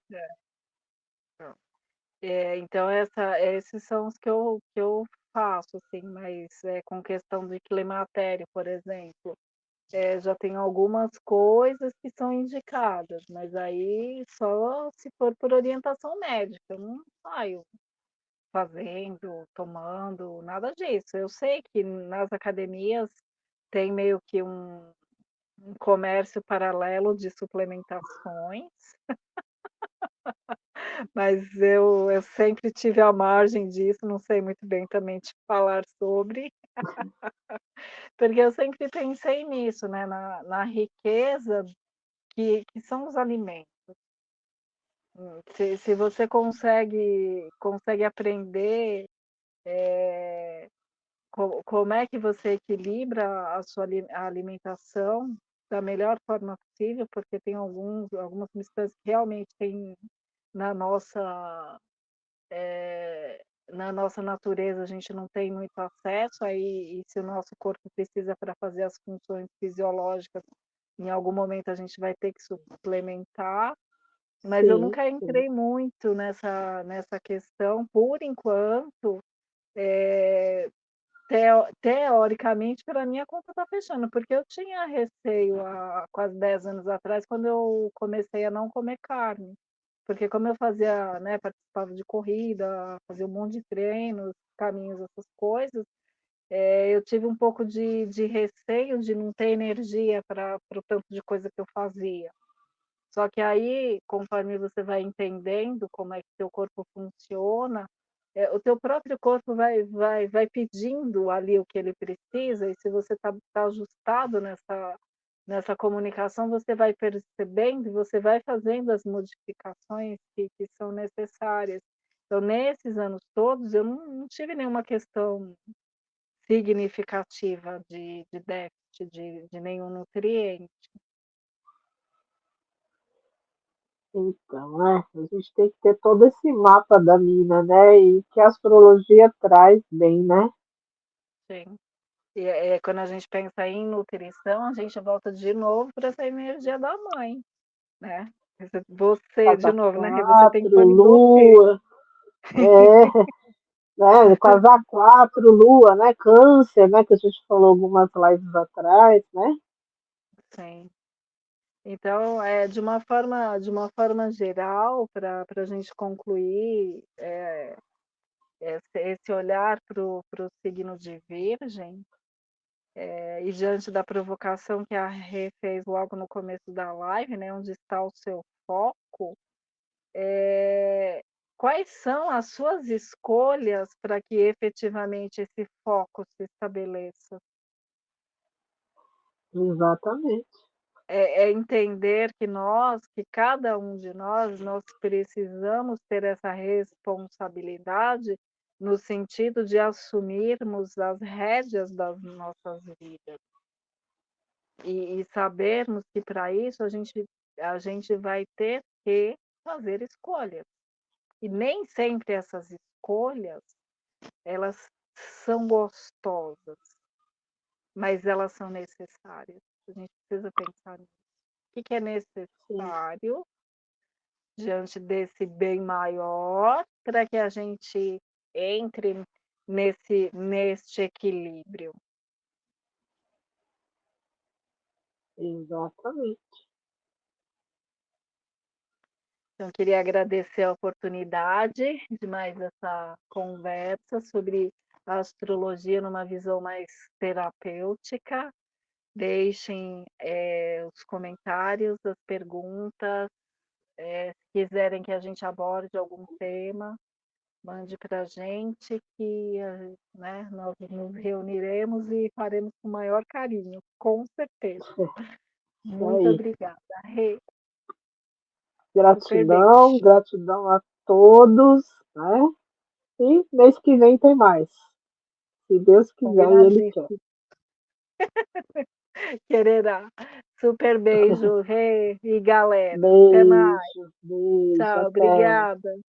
[SPEAKER 2] Então esses são os que eu faço, assim, mas, com questão de climatério, por exemplo, já tem algumas coisas que são indicadas, mas aí só se for por orientação médica, eu não saio fazendo, tomando, nada disso. Eu sei que nas academias tem meio que um comércio paralelo de suplementações, mas eu sempre tive à margem disso, não sei muito bem também te falar sobre, porque eu sempre pensei nisso, né, na riqueza que são os alimentos. Se você consegue aprender, como é que você equilibra a sua alimentação da melhor forma possível, porque tem algumas substâncias que realmente tem na nossa, na nossa natureza, a gente não tem muito acesso, aí e se o nosso corpo precisa para fazer as funções fisiológicas, em algum momento a gente vai ter que suplementar, mas eu
[SPEAKER 1] Sim,
[SPEAKER 2] nunca
[SPEAKER 1] sim.
[SPEAKER 2] entrei muito nessa questão, por enquanto, eh, teoricamente, para mim a conta está fechando, porque eu tinha receio há quase 10 anos atrás, quando eu comecei a não comer carne, porque como eu fazia, né, participava de corrida, fazia um monte de treinos, caminhos, essas coisas, eu tive um pouco de receio de não ter energia para o tanto de coisa que eu fazia. Só que aí, conforme você vai entendendo como é que teu corpo funciona, o teu próprio corpo vai pedindo ali o que ele precisa, e se você está ajustado nessa comunicação, você vai percebendo e você vai fazendo as modificações que são necessárias. Então, nesses anos todos, eu não tive nenhuma questão significativa de déficit de nenhum nutriente.
[SPEAKER 1] Então, a gente tem que ter todo esse mapa da mina, né? E que a astrologia traz bem, né?
[SPEAKER 2] Sim. E, quando a gente pensa em nutrição, a gente volta de novo para essa energia da mãe, né. Você de
[SPEAKER 1] Casa
[SPEAKER 2] novo, né, Rê, você tem
[SPEAKER 1] 4,
[SPEAKER 2] cone doce.
[SPEAKER 1] lua, né? Casa 4, lua, né? Câncer, né? Que a gente falou algumas lives atrás, né?
[SPEAKER 2] Sim. Então, de uma forma geral, para a gente concluir, esse olhar para o signo de Virgem, e diante da provocação que a Rê fez logo no começo da live, né, onde está o seu foco. Quais são as suas escolhas para que efetivamente esse foco se estabeleça?
[SPEAKER 1] Exatamente.
[SPEAKER 2] É entender que cada um de nós precisamos ter essa responsabilidade, no sentido de assumirmos as rédeas das nossas vidas. E sabermos que para isso a gente vai ter que fazer escolhas. E nem sempre essas escolhas, elas são gostosas, mas elas são necessárias. A gente precisa pensar nisso. O que é
[SPEAKER 1] Sim,
[SPEAKER 2] necessário diante desse bem maior para que a gente entre neste equilíbrio.
[SPEAKER 1] exatamente.
[SPEAKER 2] Então, queria agradecer a oportunidade de mais essa conversa sobre a astrologia numa visão mais terapêutica. Deixem, os comentários, as perguntas, se quiserem que a gente aborde algum tema, mande para a gente que né, nós nos reuniremos e faremos com o maior carinho, com certeza.
[SPEAKER 1] Isso
[SPEAKER 2] Muito
[SPEAKER 1] aí.
[SPEAKER 2] obrigada, Rê, super
[SPEAKER 1] Gratidão,
[SPEAKER 2] beijo.
[SPEAKER 1] gratidão a todos, né? E mês que vem tem mais. Se Deus quiser e Ele quer.
[SPEAKER 2] Combinadíssimo. Quererá. Super beijo, Rê e galera. Até mais.
[SPEAKER 1] Beijo, beijo,
[SPEAKER 2] Tchau,
[SPEAKER 1] até.
[SPEAKER 2] obrigada.